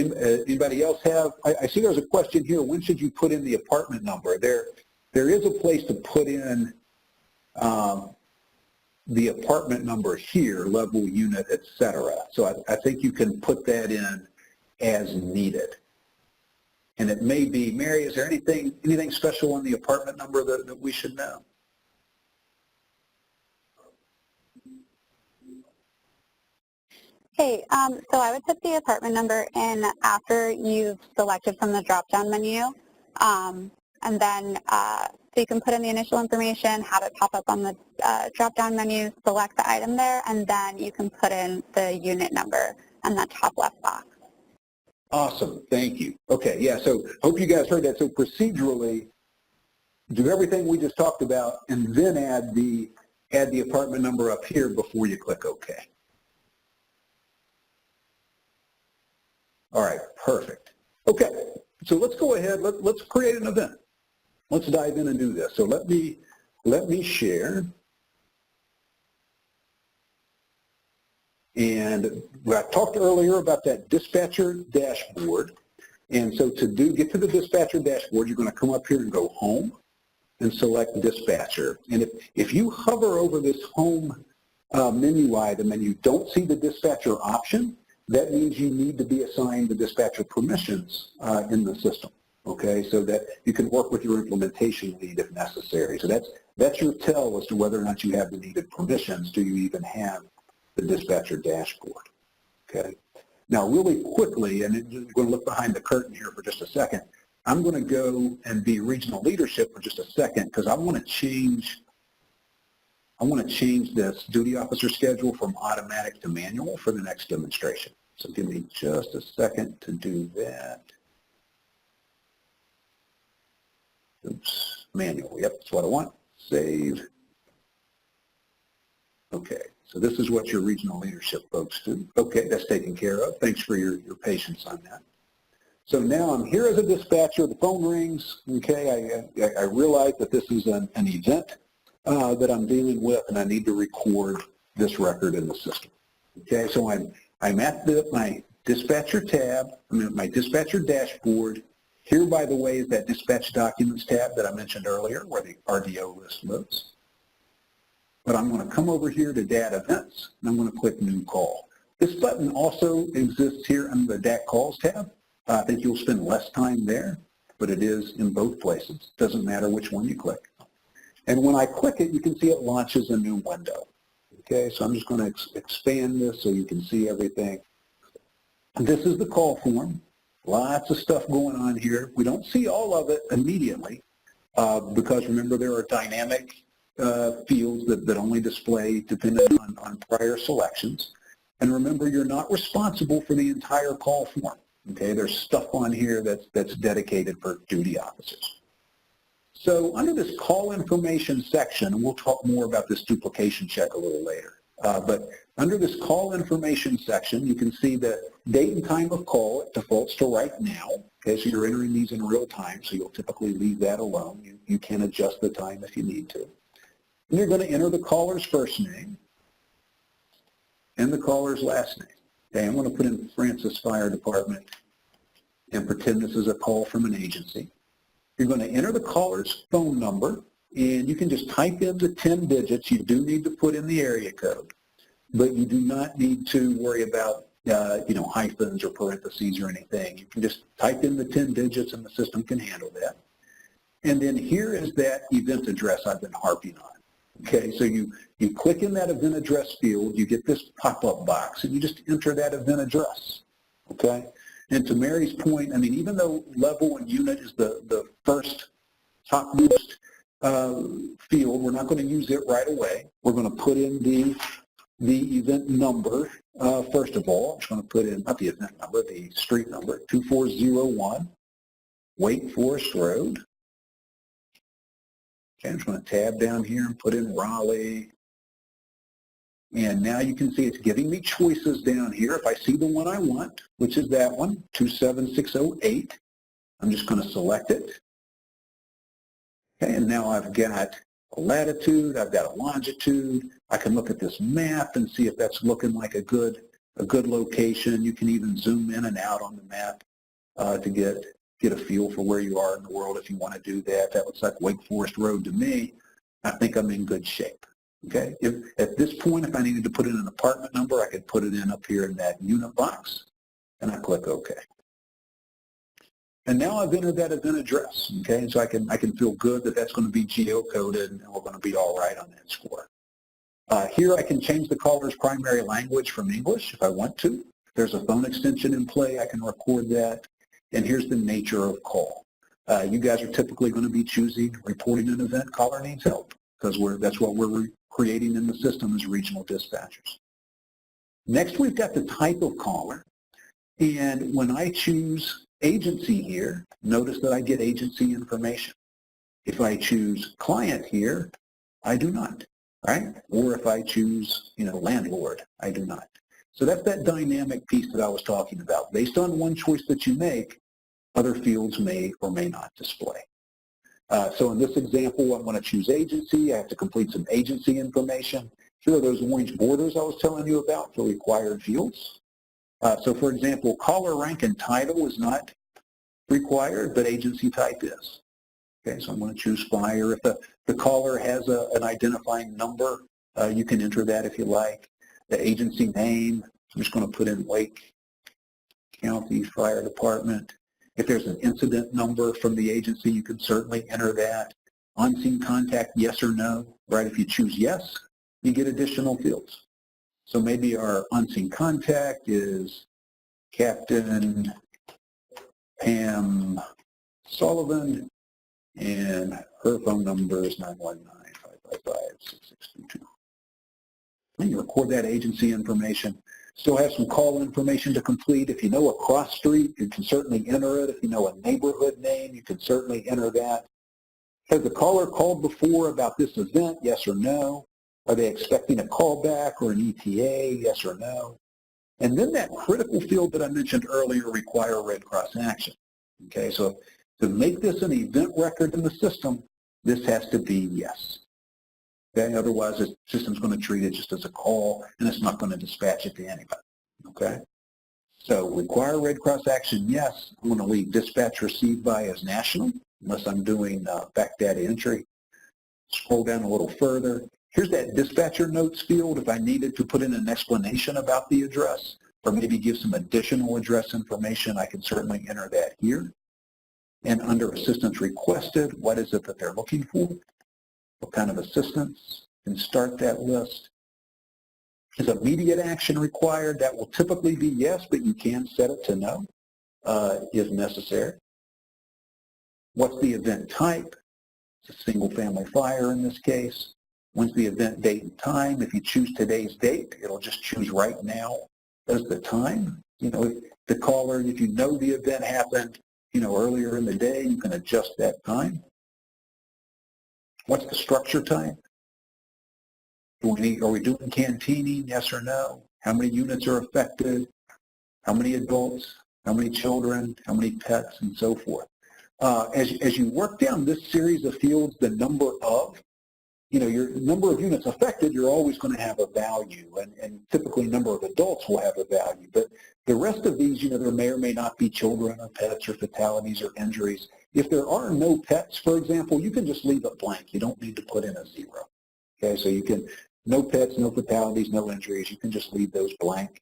anybody else have? I see there's a question here. When should you put in the apartment number? There is a place to put in the apartment number here, level, unit, etc. So I think you can put that in as needed. And it may be, Mary, is there anything special on the apartment number that we should know? Hey, so I would put the apartment number in after you've selected from the drop-down menu, and then so you can put in the initial information, have it pop up on the drop-down menu, select the item there, and then you can put in the unit number in that top left box. Awesome, thank you. Okay, yeah, so hope you guys heard that. So procedurally, do everything we just talked about, and then add the apartment number up here before you click OK. All right, perfect. Okay, so let's go ahead. Let's create an event. Let's dive in and do this. So let me share. And I talked earlier about that dispatcher dashboard. And so to get to the dispatcher dashboard, you're going to come up here and go home and select dispatcher. And if you hover over this home menu item and you don't see the dispatcher option, that means you need to be assigned the dispatcher permissions in the system, okay, so that you can work with your implementation lead if necessary. So that's your tell as to whether or not you have the needed permissions. Do you even have the dispatcher dashboard, okay? Now, really quickly, and I'm going to look behind the curtain here for just a second, I'm going to go and be regional leadership for just a second because I want to change this duty officer schedule from automatic to manual for the next demonstration. So give me just a second to do that. Oops, manual, yep, that's what I want. Save. Okay, so this is what your regional leadership folks do. Okay, that's taken care of. Thanks for your patience on that. So now I'm here as a dispatcher, the phone rings, okay, I realize that this is an event that I'm dealing with, and I need to record this record in the system. Okay, so I'm at my dispatcher tab, I'm at my dispatcher dashboard. Here, by the way, is that dispatch documents tab that I mentioned earlier where the RDO list lives. but I'm going to come over here to DAT Events, and I'm going to click New Call. This button also exists here under the DAT Calls tab. I think you'll spend less time there, but it is in both places. Doesn't matter which one you click. And when I click it, you can see it launches a new window. Okay, so I'm just going to expand this so you can see everything. This is the call form. Lots of stuff going on here. We don't see all of it immediately because remember there are dynamic fields that only display depending on prior selections. And remember, you're not responsible for the entire call form. Okay, there's stuff on here that's dedicated for duty officers. So under this call information section, and we'll talk more about this duplication check a little later, but under this call information section, you can see the date and time of call. It defaults to right now. Okay, so you're entering these in real time, so you'll typically leave that alone. You can adjust the time if you need to. And you're going to enter the caller's first name and the caller's last name. Okay, I'm going to put in Francis Fire Department and pretend this is a call from an agency. You're going to enter the caller's phone number, and you can just type in the 10 digits. You do need to put in the area code, but you do not need to worry about hyphens or parentheses or anything. You can just type in the 10 digits, and the system can handle that. And then here is that event address I've been harping on. Okay, so you click in that event address field, you get this pop-up box, and you just enter that event address. Okay, and to Mary's point, I mean, even though level and unit is the first topmost field, we're not going to use it right away. We're going to put in the event number first of all. I'm just going to put in, not the event number, the street number, 2401 Wake Forest Road. Okay, I'm just going to tab down here and put in Raleigh. And now you can see it's giving me choices down here. If I see the one I want, which is that one, 27608, I'm just going to select it. Okay, and now I've got a latitude, I've got a longitude. I can look at this map and see if that's looking like a good location. You can even zoom in and out on the map to get a feel for where you are in the world if you want to do that. That looks like Wake Forest Road to me. I think I'm in good shape. Okay, at this point, if I needed to put in an apartment number, I could put it in up here in that unit box, and I click OK. And now I've entered that event address. Okay, and so I can feel good that that's going to be geocoded, and we're going to be all right on that score. Here I can change the caller's primary language from English if I want to. If there's a phone extension in play, I can record that. And here's the nature of call. You guys are typically going to be choosing reporting an event, caller needs help, because that's what we're creating in the system as regional dispatchers. Next, we've got the type of caller. And when I choose agency here, notice that I get agency information. If I choose client here, I do not, right? Or if I choose, landlord, I do not. So that's that dynamic piece that I was talking about. Based on one choice that you make, other fields may or may not display. So in this example, I'm going to choose agency. I have to complete some agency information. Here are those orange borders I was telling you about for required fields. So for example, caller rank and title is not required, but agency type is. Okay, so I'm going to choose fire. If the caller has an identifying number, you can enter that if you like. The agency name, I'm just going to put in Wake County Fire Department. If there's an incident number from the agency, you can certainly enter that. On-scene contact, yes or no, right? If you choose yes, you get additional fields. So maybe our on-scene contact is Captain Pam Sullivan, and her phone number is 919-555-6622. And you record that agency information. Still have some call information to complete. If you know a cross street, you can certainly enter it. If you know a neighborhood name, you can certainly enter that. Has the caller called before about this event, yes or no? Are they expecting a callback or an ETA, yes or no? And then that critical field that I mentioned earlier, require Red Cross action. Okay, so to make this an event record in the system, this has to be yes. Okay, otherwise the system's going to treat it just as a call, and it's not going to dispatch it to anybody. Okay, so require Red Cross action, yes. I'm going to leave dispatch received by as national, unless I'm doing back data entry. Scroll down a little further. Here's that dispatcher notes field if I needed to put in an explanation about the address or maybe give some additional address information. I can certainly enter that here. And under assistance requested, what is it that they're looking for? What kind of assistance? And start that list. Is immediate action required? That will typically be yes, but you can set it to no if necessary. What's the event type? It's a single family fire in this case. When's the event date and time? If you choose today's date, it'll just choose right now as the time. You know, the caller, if you know the event happened, you know, earlier in the day, you can adjust that time. What's the structure type? Are we doing canteening, yes or no? How many units are affected? How many adults? How many children? How many pets? And so forth. As you work down this series of fields, the number of, you know, your number of units affected, you're always going to have a value, and typically number of adults will have a value. But the rest of these, you know, there may or may not be children or pets or fatalities or injuries. If there are no pets, for example, you can just leave it blank. You don't need to put in a 0. Okay, so you can, no pets, no fatalities, no injuries, you can just leave those blank.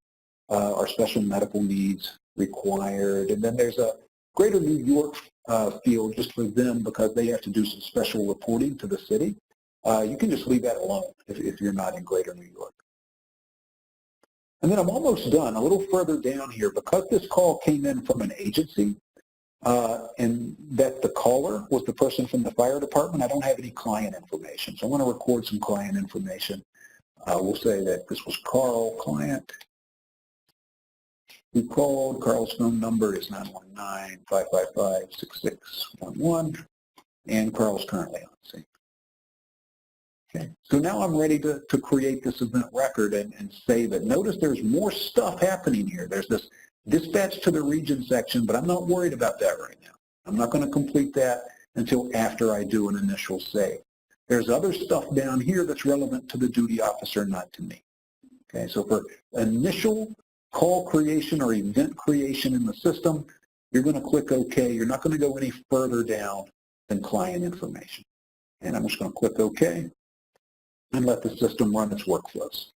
Our special medical needs required. And then there's a Greater New York field just for them because they have to do some special reporting to the city. You can just leave that alone if you're not in Greater New York. And then I'm almost done. A little further down here, because this call came in from an agency and that the caller was the person from the fire department, I don't have any client information. So I want to record some client information. We'll say that this was Carl, client. Who called. Carl's phone number is 919-555-6611, and Carl's currently on scene. Okay, so now I'm ready to create this event record and save it. Notice there's more stuff happening here. There's this dispatch to the region section, but I'm not worried about that right now. I'm not going to complete that until after I do an initial save. There's other stuff down here that's relevant to the duty officer, not to me. Okay, so for initial call creation or event creation in the system, you're going to click OK. You're not going to go any further down than client information. And I'm just going to click OK and let the system run its workflows.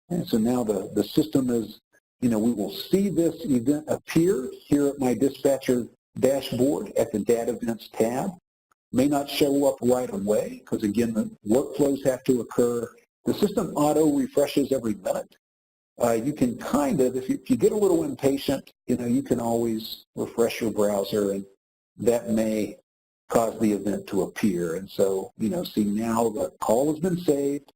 And so now the system is, you know, we will see this event appear here at my dispatcher dashboard at the Data Events tab. May not show up right away because, again, the workflows have to occur. The system auto refreshes every minute. You can kind of, if you get a little impatient, you know, you can always refresh your browser, and that may cause the event to appear. And so, you know, see now the call has been saved.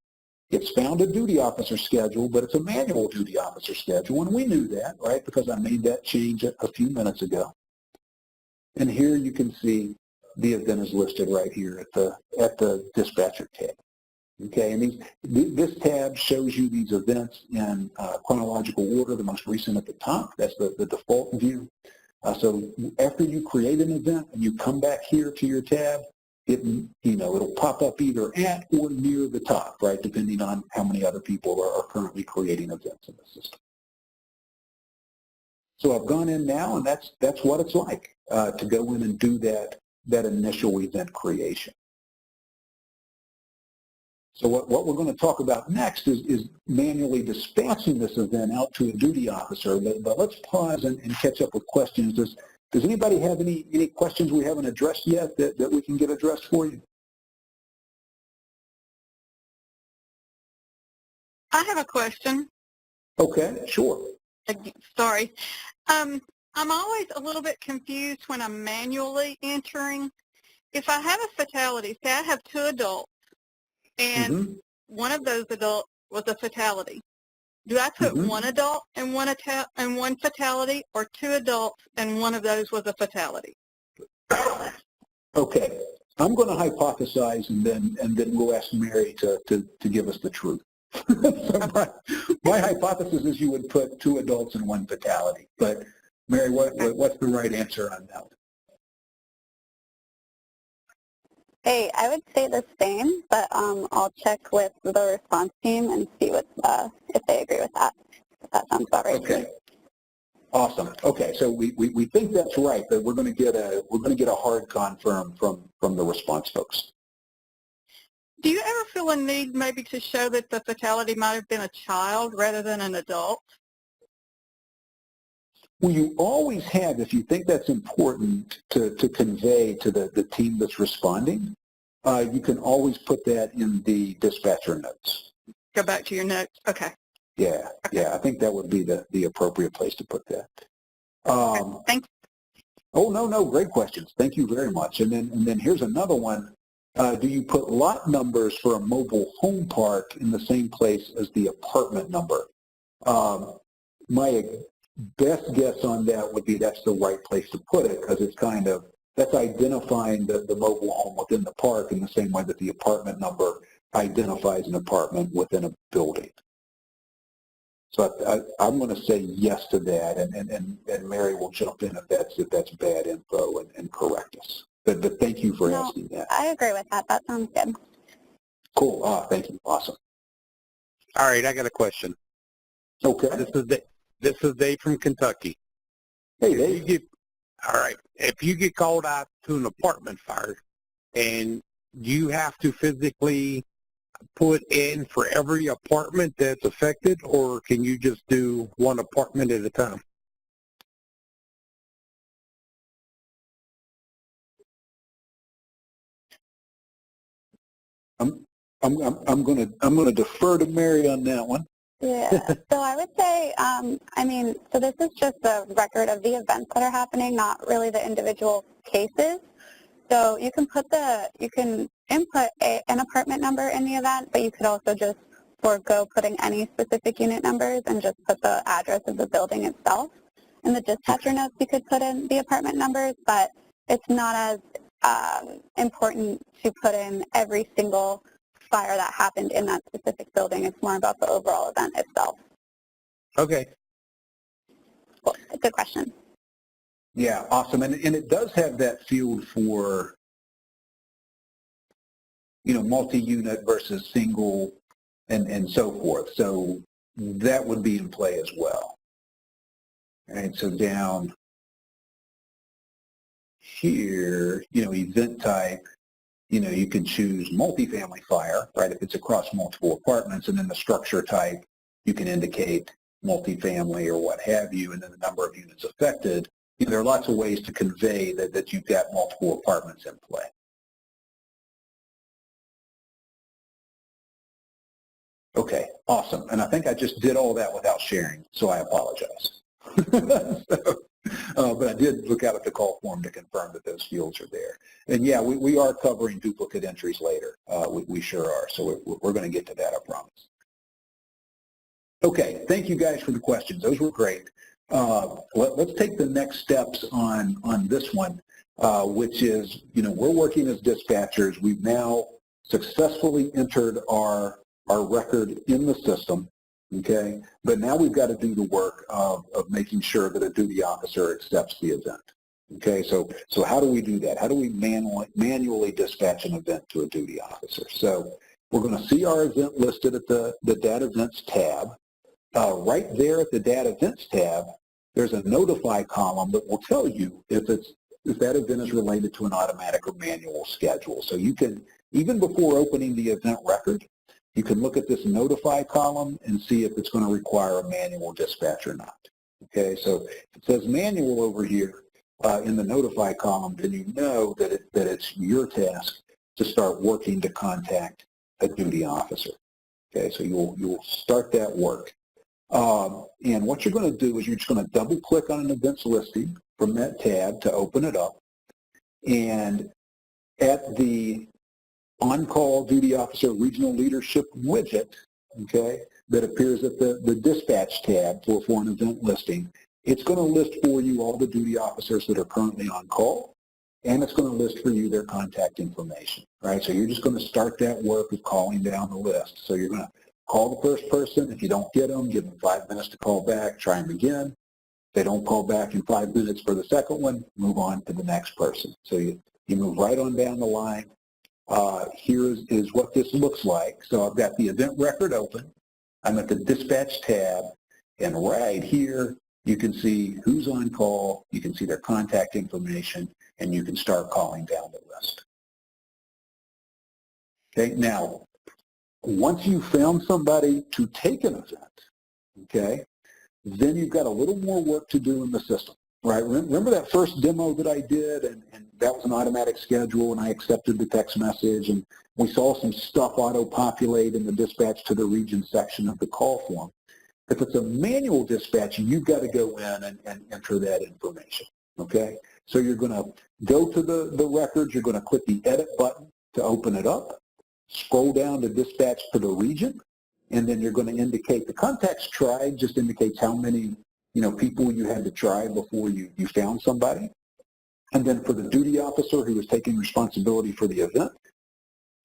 It's found a duty officer schedule, but it's a manual duty officer schedule, and we knew that, right, because I made that change a few minutes ago. And here you can see the event is listed right here at the dispatcher tab. Okay, and this tab shows you these events in chronological order, the most recent at the top. That's the default view. So after you create an event and you come back here to your tab, it'll pop up either at or near the top, right, depending on how many other people are currently creating events in the system. So I've gone in now, and that's what it's like to go in and do that initial event creation. So what we're going to talk about next is manually dispatching this event out to a duty officer. But let's pause and catch up with questions. Does anybody have any questions we haven't addressed yet that we can get addressed for you? I have a question. Okay, sure. Sorry. I'm always a little bit confused when I'm manually entering. If I have a fatality, say I have 2 adults, and one of those adults was a fatality. Do I put 1 adult and one fatality, or 2 adults and one of those was a fatality? Okay, I'm going to hypothesize, and then we'll ask Mary to give us the truth. So my hypothesis is you would put 2 adults and 1 fatality. But Mary, what's the right answer on that? Hey, I would say the same, but I'll check with the response team and see what if they agree with that. That sounds about right. Okay. Awesome. Okay, so we think that's right, but we're going to get a hard confirm from the response folks. Do you ever feel a need maybe to show that the fatality might have been a child rather than an adult? Well, you always have, if you think that's important to convey to the team that's responding, you can always put that in the dispatcher notes. Go back to your notes. Okay. Yeah, yeah, I think that would be the appropriate place to put that. Thank you. Oh, no, great questions. Thank you very much. And then here's another one. Do you put lot numbers for a mobile home park in the same place as the apartment number? My best guess on that would be that's the right place to put it, because it's kind of, that's identifying the mobile home within the park in the same way that the apartment number identifies an apartment within a building. So I'm going to say yes to that, and Mary will jump in if that's bad info and correct us. But thank you for asking that. I agree with that. That sounds good. Cool. Thank you. Awesome. All right, I got a question. Okay. This is Dave from Kentucky. Hey, Dave. All right. If you get called out to an apartment fire and you have to physically put in for every apartment that's affected, or can you just do one apartment at a time? I'm gonna defer to Mary on that one. Yeah, so I would say, so this is just a record of the events that are happening, not really the individual cases. So you can input an apartment number in the event, but you could also just forego putting any specific unit numbers and just put the address of the building itself. In the dispatcher notes, you could put in the apartment numbers, but it's not as important to put in every single fire that happened in that specific building. It's more about the overall event itself. Okay. Cool. Good question. Yeah, awesome. And it does have that field for, multi-unit versus single and so forth. So that would be in play as well. All right, so down here, event type, you can choose multifamily fire, right, if it's across multiple apartments, and then the structure type, you can indicate multifamily or what have you, and then the number of units affected. There are lots of ways to convey that you've got multiple apartments in play. Okay, awesome. And I think I just did all that without sharing, so I apologize. But I did look out at the call form to confirm that those fields are there. And yeah, we are covering duplicate entries later. We sure are. So we're going to get to that, I promise. Okay, thank you guys for the questions. Those were great. Let's take the next steps on this one, which is, we're working as dispatchers. We've now successfully entered our record in the system. Okay, but now we've got to do the work of making sure that a duty officer accepts the event. Okay, so how do we do that? How do we manually dispatch an event to a duty officer? So we're going to see our event listed at the Data Events tab. Right there at the Data Events tab, there's a Notify column that will tell you if that event is related to an automatic or manual schedule. So you can, even before opening the event record, you can look at this Notify column and see if it's going to require a manual dispatch or not. Okay, so if it says manual over here in the Notify column, then you know that it's your task to start working to contact a duty officer. Okay, so you'll start that work. And what you're going to do is you're just going to double-click on an events listing from that tab to open it up. And at the on-call duty officer regional leadership widget, okay, that appears at the dispatch tab for an event listing, it's going to list for you all the duty officers that are currently on call, and it's going to list for you their contact information, right? So you're just going to start that work of calling down the list. So you're going to call the first person. If you don't get them, give them 5 minutes to call back, try them again. If they don't call back in 5 minutes for the second one, move on to the next person. So you move right on down the line. Here is what this looks like. So I've got the event record open. I'm at the dispatch tab, and right here you can see who's on call, you can see their contact information, and you can start calling down the list. Okay, now, once you found somebody to take an event, okay, then you've got a little more work to do in the system, right? Remember that first demo that I did, and that was an automatic schedule, and I accepted the text message, and we saw some stuff auto-populate in the dispatch to the region section of the call form. If it's a manual dispatch, you've got to go in and enter that information, okay? So you're going to go to the records, you're going to click the edit button to open it up, scroll down to dispatch to the region, and then you're going to indicate the contacts tried, just indicates how many people you had to try before you found somebody. And then for the duty officer who was taking responsibility for the event,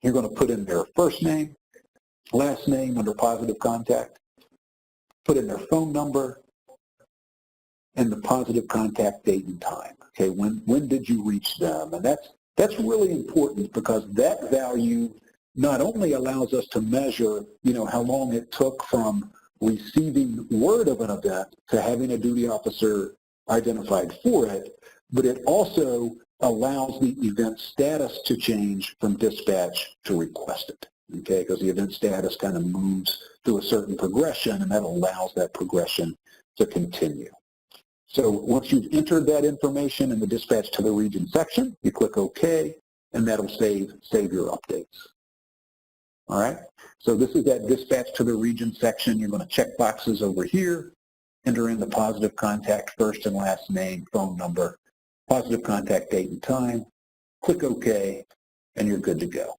you're going to put in their first name, last name under positive contact, put in their phone number, and the positive contact date and time. Okay, when did you reach them? And that's really important because that value not only allows us to measure, how long it took from receiving word of an event to having a duty officer identified for it, but it also allows the event status to change from dispatch to requested, okay, because the event status kind of moves through a certain progression, and that allows that progression to continue. So once you've entered that information in the dispatch to the region section, you click OK, and that'll save your updates. All right, so this is that dispatch to the region section. You're going to check boxes over here, enter in the positive contact first and last name, phone number, positive contact date and time, click OK, and you're good to go.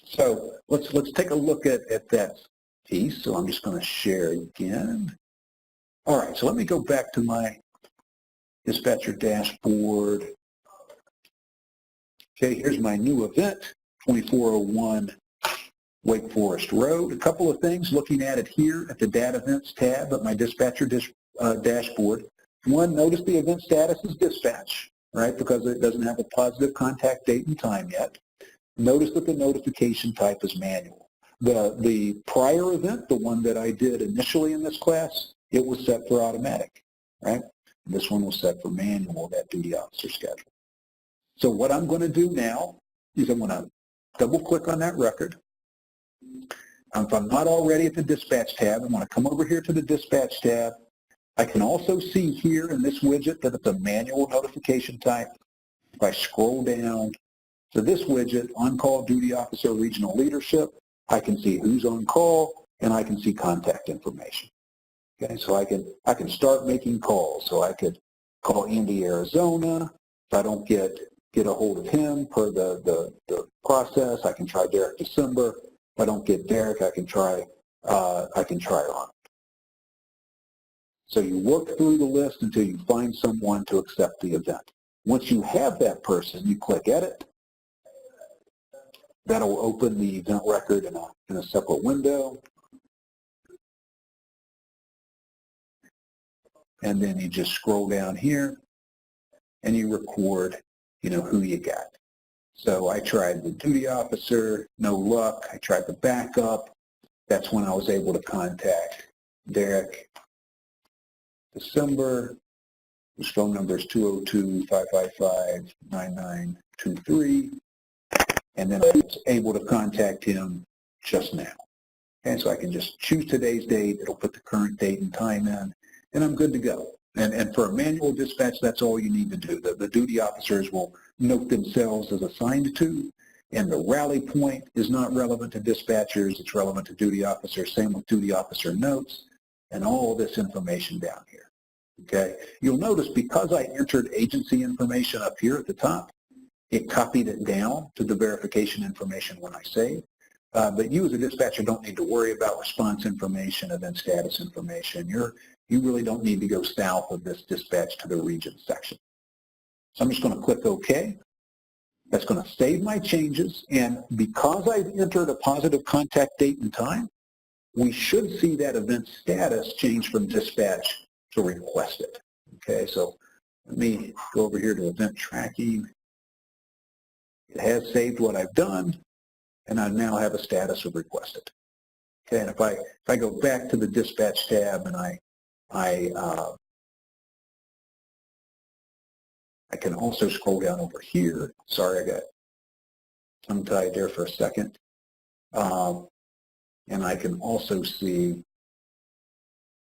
So let's take a look at that piece. So I'm just going to share again. All right, so let me go back to my dispatcher dashboard. Okay, here's my new event, 2401 Wake Forest Road. A couple of things looking at it here at the Data Events tab of my dispatcher dashboard. One, notice the event status is dispatch, right, because it doesn't have a positive contact date and time yet. Notice that the notification type is manual. The prior event, the one that I did initially in this class, it was set for automatic, right? This one was set for manual, that duty officer schedule. So what I'm going to do now is I'm going to double click on that record. If I'm not already at the dispatch tab, I'm going to come over here to the dispatch tab. I can also see here in this widget that it's a manual notification type. If I scroll down to this widget, on-call duty officer regional leadership, I can see who's on call, and I can see contact information. Okay, so I can start making calls. So I could call Andy, Arizona. If I don't get a hold of him per the process, I can try Derek December. If I don't get Derek, I can try Ron. So you work through the list until you find someone to accept the event. Once you have that person, you click Edit. That'll open the event record in a separate window. And then you just scroll down here and you record, who you got. So I tried the duty officer, no luck. I tried the backup. That's when I was able to contact Derek December. His phone number is 202-555-9923. And then I was able to contact him just now. And so I can just choose today's date. It'll put the current date and time in, and I'm good to go. And for a manual dispatch, that's all you need to do. The duty officers will note themselves as assigned to, and the rally point is not relevant to dispatchers. It's relevant to duty officers. Same with duty officer notes and all this information down here. Okay? You'll notice because I entered agency information up here at the top, it copied it down to the verification information when I save. But you as a dispatcher don't need to worry about response information, event status information. You really don't need to go south of this dispatch to the region section. So I'm just going to click OK. That's going to save my changes. And because I've entered a positive contact date and time, we should see that event status change from dispatch to requested. Okay, so let me go over here to event tracking. It has saved what I've done, and I now have a status of requested. Okay, and if I go back to the dispatch tab and I can also scroll down over here. Sorry, I got tongue-tied there for a second. And I can also see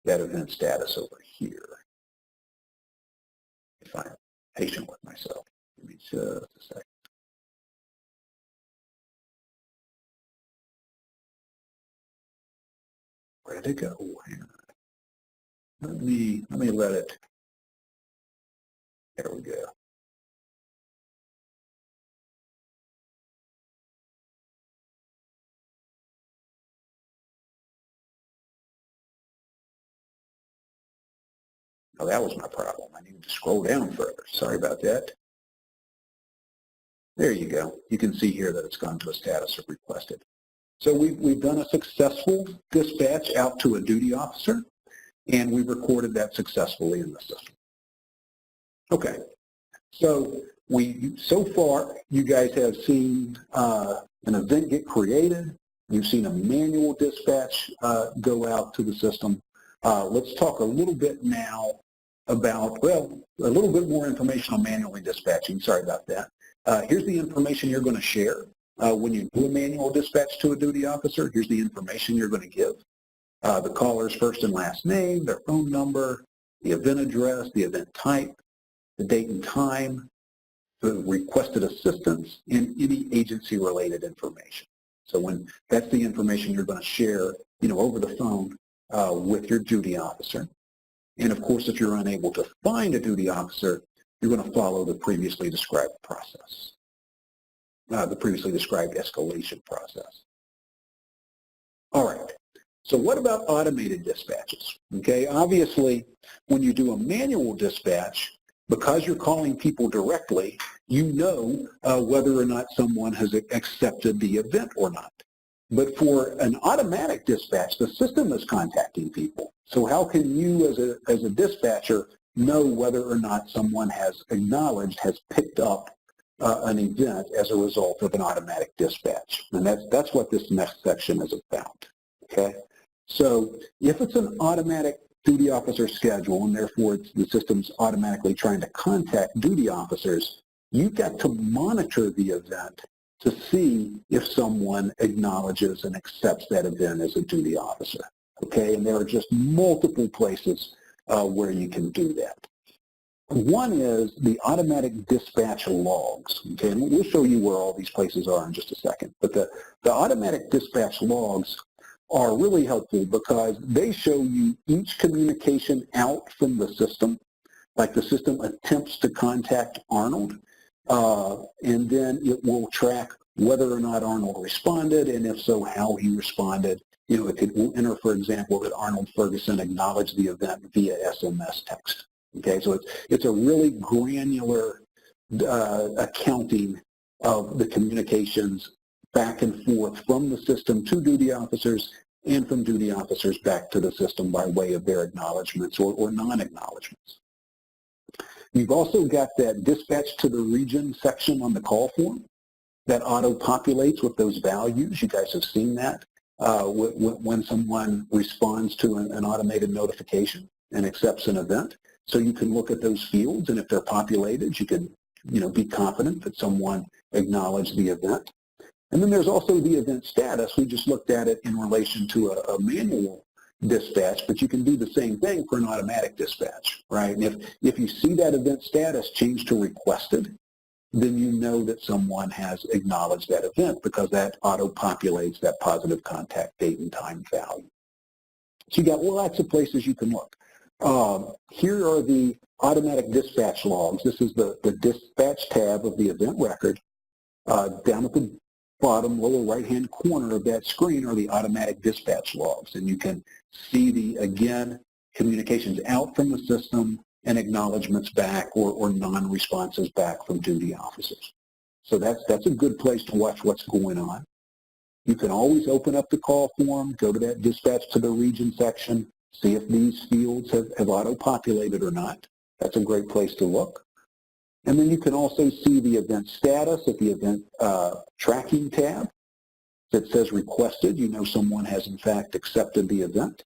that event status over here. If I'm patient with myself. Give me just a second. Where did it go? Hang on. Let me let it. There we go. Oh, that was my problem. I needed to scroll down further. Sorry about that. There you go. You can see here that it's gone to a status of requested. So we've done a successful dispatch out to a duty officer, and we've recorded that successfully in the system. Okay. So so far, you guys have seen an event get created. You've seen a manual dispatch go out to the system. Let's talk a little bit now about, well, a little bit more information on manually dispatching. Sorry about that. Here's the information you're going to share. When you do a manual dispatch to a duty officer, here's the information you're going to give. The caller's first and last name, their phone number, the event address, the event type, the date and time, the requested assistance, and any agency-related information. So that's the information you're going to share, over the phone with your duty officer. And of course, if you're unable to find a duty officer, you're going to follow the previously described process, the previously described escalation process. All right. So what about automated dispatches? Okay, obviously, when you do a manual dispatch, because you're calling people directly, you know whether or not someone has accepted the event or not. But for an automatic dispatch, the system is contacting people. So how can you as a dispatcher know whether or not someone has acknowledged, has picked up an event as a result of an automatic dispatch? And that's what this next section is about. Okay? So if it's an automatic duty officer schedule, and therefore the system's automatically trying to contact duty officers, you've got to monitor the event to see if someone acknowledges and accepts that event as a duty officer. Okay, and there are just multiple places where you can do that. One is the automatic dispatch logs. Okay, and we'll show you where all these places are in just a second. But the automatic dispatch logs are really helpful because they show you each communication out from the system, like the system attempts to contact Arnold, and then it will track whether or not Arnold responded, and if so, how he responded. It will enter, for example, that Arnold Ferguson acknowledged the event via SMS text. Okay, so it's a really granular accounting of the communications back and forth from the system to duty officers and from duty officers back to the system by way of their acknowledgments or non-acknowledgments. You've also got that dispatch to the region section on the call form that auto-populates with those values. You guys have seen that when someone responds to an automated notification and accepts an event. So you can look at those fields, and if they're populated, you can be confident that someone acknowledged the event. And then there's also the event status. We just looked at it in relation to a manual dispatch, but you can do the same thing for an automatic dispatch, right? And if you see that event status change to requested, then you know that someone has acknowledged that event because that auto-populates that positive contact date and time value. So you got lots of places you can look. Here are the automatic dispatch logs. This is the dispatch tab of the event record. Down at the bottom lower right-hand corner of that screen are the automatic dispatch logs, and you can see again, communications out from the system and acknowledgments back or non-responses back from duty officers. So that's a good place to watch what's going on. You can always open up the call form, go to that dispatch to the region section, see if these fields have auto-populated or not. That's a great place to look. And then you can also see the event status at the event tracking tab that says requested. You know someone has in fact accepted the event.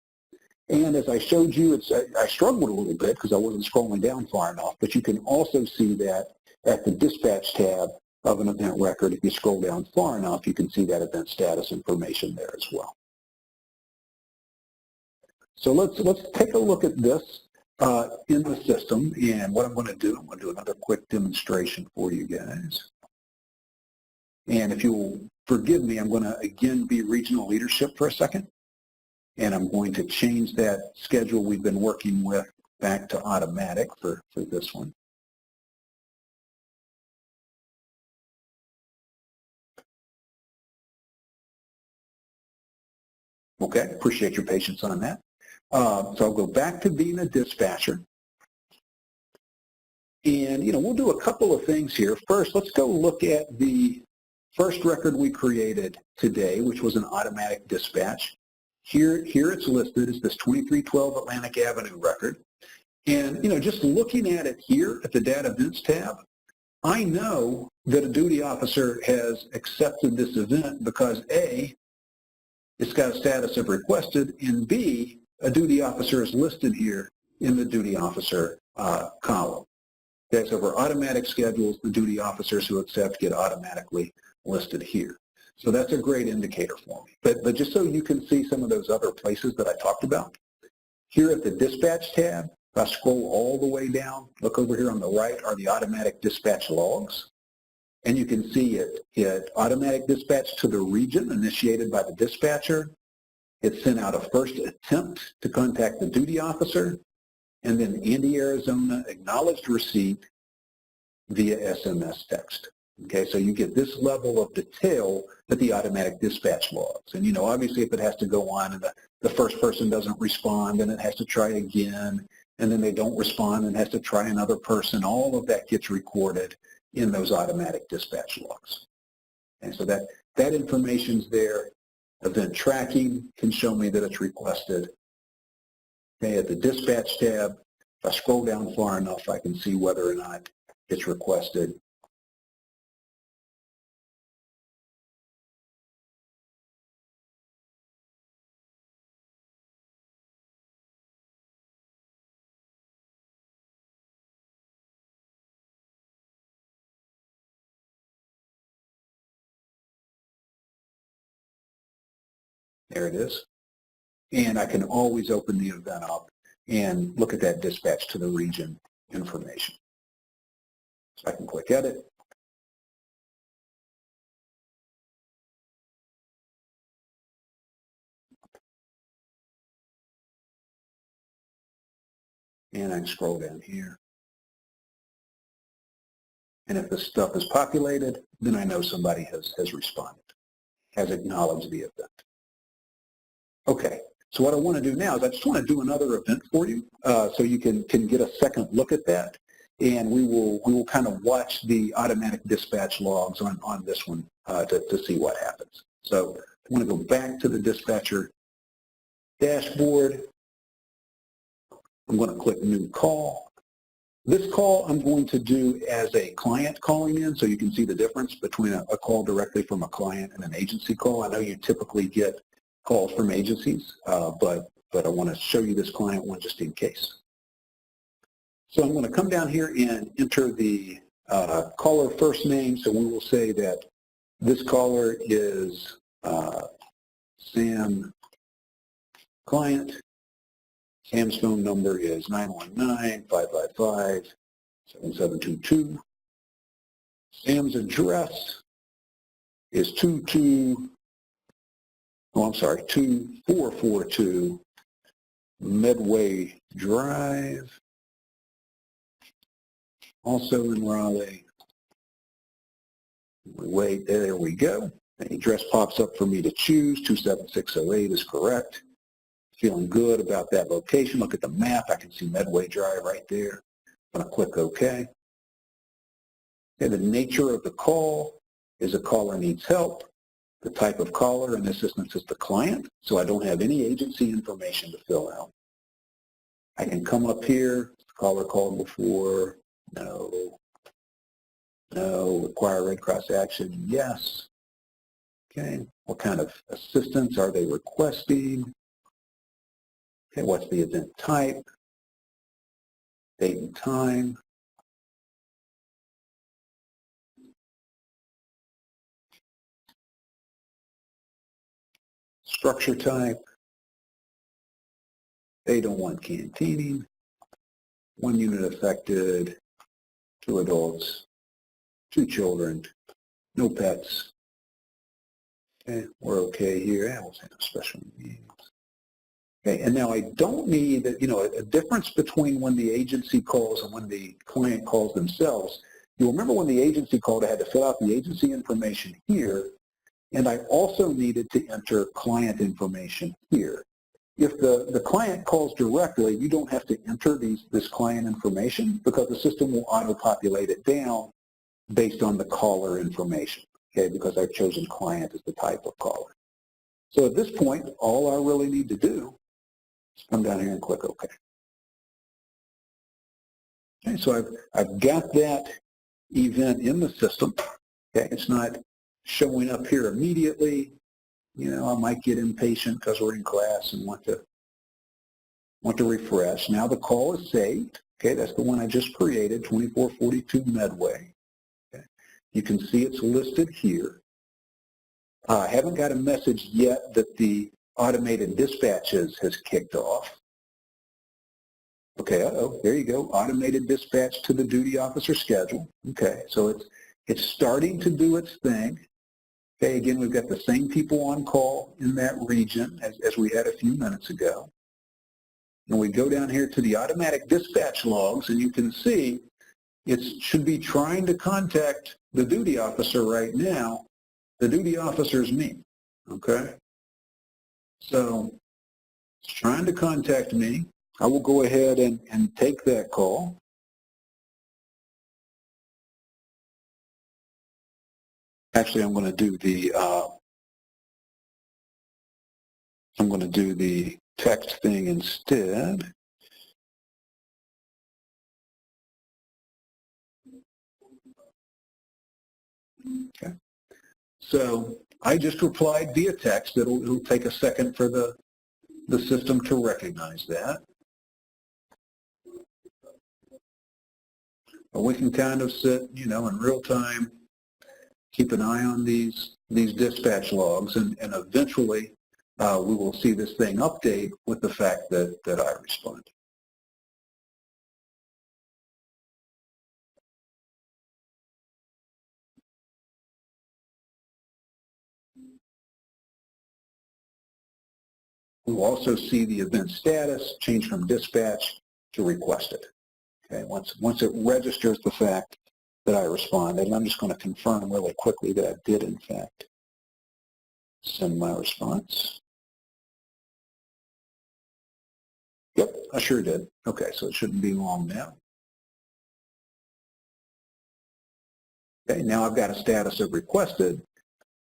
And as I showed you, I struggled a little bit because I wasn't scrolling down far enough, but you can also see that at the dispatch tab of an event record. If you scroll down far enough, you can see that event status information there as well. So let's take a look at this in the system, and what I'm going to do another quick demonstration for you guys. And if you'll forgive me, I'm going to again be regional leadership for a second, and I'm going to change that schedule we've been working with back to automatic for this one. Okay, appreciate your patience on that. So I'll go back to being a dispatcher. And, we'll do a couple of things here. First, let's go look at the first record we created today, which was an automatic dispatch. Here it's listed as this 2312 Atlantic Avenue record. And, just looking at it here at the Data Events tab, I know that a duty officer has accepted this event because A, it's got a status of requested, and B, a duty officer is listed here in the duty officer column. Okay, so for automatic schedules, the duty officers who accept get automatically listed here. So that's a great indicator for me. But just so you can see some of those other places that I talked about, here at the dispatch tab, if I scroll all the way down, look over here on the right are the automatic dispatch logs. And you can see it automatic dispatch to the region initiated by the dispatcher. It sent out a first attempt to contact the duty officer, and then Andy, Arizona acknowledged receipt via SMS text. Okay, so you get this level of detail that the automatic dispatch logs. And obviously if it has to go on and the first person doesn't respond, then it has to try again, and then they don't respond and has to try another person, all of that gets recorded in those automatic dispatch logs. And so that information's there. Event tracking can show me that it's requested. Okay, at the dispatch tab, if I scroll down far enough, I can see whether or not it's requested. There it is. And I can always open the event up and look at that dispatch to the region information. So I can click Edit. And I can scroll down here. And if this stuff is populated, then I know somebody has responded, has acknowledged the event. Okay, so what I want to do now is I just want to do another event for you so you can get a second look at that. And we will kind of watch the automatic dispatch logs on this one to see what happens. So I want to go back to the dispatcher dashboard. I'm going to click New Call. This call I'm going to do as a client calling in, so you can see the difference between a call directly from a client and an agency call. I know you typically get calls from agencies, but I want to show you this client one just in case. So I'm going to come down here and enter the caller first name. So we will say that this caller is Sam client. Sam's phone number is 919-555-7722. Sam's address is 2442 Medway Drive, also in Raleigh. Wait, there we go. The address pops up for me to choose. 27608 is correct. Feeling good about that location. Look at the map. I can see Medway Drive right there. I'm going to click OK. Okay, the nature of the call is a caller needs help. The type of caller in this instance is the client, so I don't have any agency information to fill out. I can come up here. The caller called before. No. No. Require Red Cross action? Yes. Okay. What kind of assistance are they requesting? Okay, what's the event type? Date and time. structure type. They don't want canteening. 1 unit affected, 2 adults, 2 children, no pets. Okay, we're okay here. We'll say no special needs. Okay, and now I don't need that, a difference between when the agency calls and when the client calls themselves. You'll remember when the agency called, I had to fill out the agency information here, and I also needed to enter client information here. If the client calls directly, you don't have to enter this client information because the system will auto-populate it down based on the caller information, okay, because I've chosen client as the type of caller. So at this point, all I really need to do is come down here and click OK. Okay, so I've got that event in the system. Okay, it's not showing up here immediately. I might get impatient because we're in class and want to refresh. Now the call is saved. Okay, that's the one I just created, 2442 Medway. Okay. You can see it's listed here. I haven't got a message yet that the automated dispatches has kicked off. Okay, there you go, automated dispatch to the duty officer schedule. Okay, so it's starting to do its thing. Okay, again, we've got the same people on call in that region as we had a few minutes ago. And we go down here to the automatic dispatch logs, and you can see it should be trying to contact the duty officer right now. The duty officer is me, okay? So it's trying to contact me. I will go ahead and take that call. Actually, I'm going to do the text thing instead. Okay. So I just replied via text. It'll take a second for the system to recognize that. But we can kind of sit, in real time, keep an eye on these dispatch logs, and eventually we will see this thing update with the fact that I respond. We will also see the event status change from dispatch to requested. Okay, once it registers the fact that I responded, and I'm just going to confirm really quickly that I did in fact send my response. Yep, I sure did. Okay, so it shouldn't be long now. Okay, now I've got a status of requested,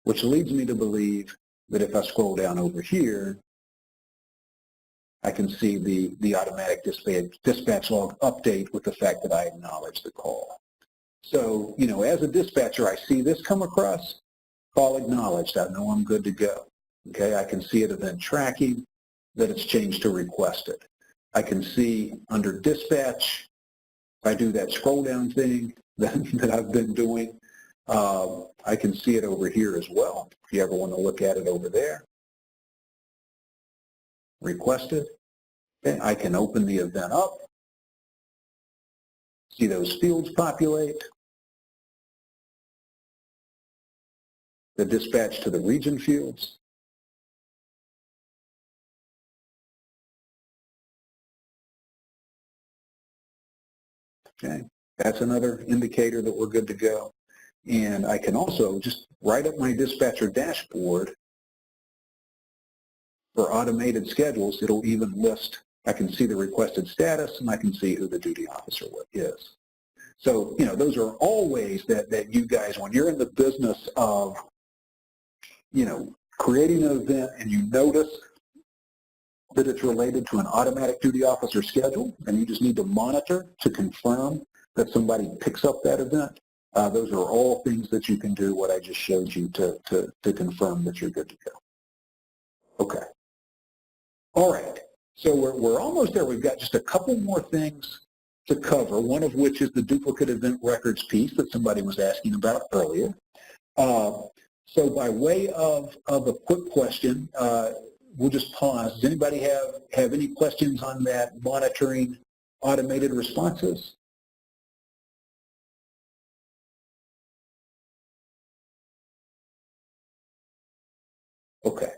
which leads me to believe that if I scroll down over here, I can see the automatic dispatch log update with the fact that I acknowledged the call. So, as a dispatcher, I see this come across, call acknowledged. I know I'm good to go. Okay, I can see it event tracking that it's changed to requested. I can see under dispatch, if I do that scroll down thing that I've been doing, I can see it over here as well. If you ever want to look at it over there. Requested. Okay, I can open the event up, see those fields populate, the dispatch to the region fields. Okay, that's another indicator that we're good to go. And I can also just write up my dispatcher dashboard for automated schedules. It'll even list, I can see the requested status, and I can see who the duty officer is. So, those are all ways that you guys, when you're in the business of, creating an event and you notice that it's related to an automatic duty officer schedule, and you just need to monitor to confirm that somebody picks up that event. Those are all things that you can do, what I just showed you, to confirm that you're good to go. Okay. All right. So we're almost there. We've got just a couple more things to cover, one of which is the duplicate event records piece that somebody was asking about earlier. So by way of a quick question, we'll just pause. Does anybody have any questions on that monitoring automated responses? Okay,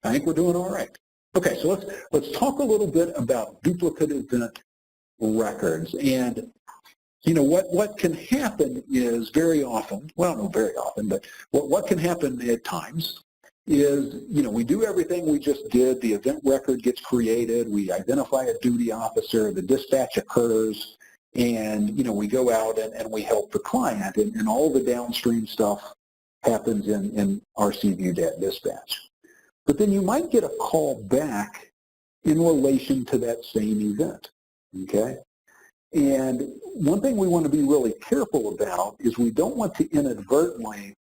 I think we're doing all right. Okay, so let's talk a little bit about duplicate event records. And you know, what can happen is very often, well, not very often, but what can happen at times is, you know, we do everything we just did. The event record gets created. We identify a duty officer. The dispatch occurs. And, you know, we go out and we help the client. And all the downstream stuff happens in RCView.dispatch. But then you might get a call back in relation to that same event, okay? And one thing we want to be really careful about is we don't want to inadvertently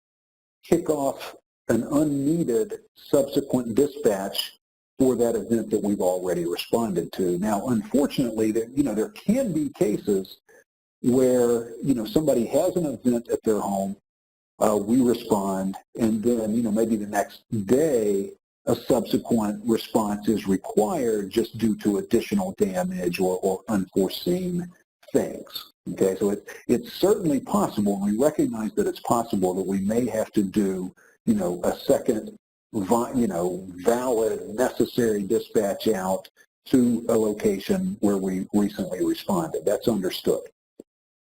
kick off an unneeded subsequent dispatch for that event that we've already responded to. Now, unfortunately, there can be cases where, you know, somebody has an event at their home, we respond, and then, you know, maybe the next day a subsequent response is required just due to additional damage or unforeseen things. Okay, so it's certainly possible, and we recognize that it's possible that we may have to do, you know, a second, you know, valid, necessary dispatch out to a location where we recently responded. That's understood.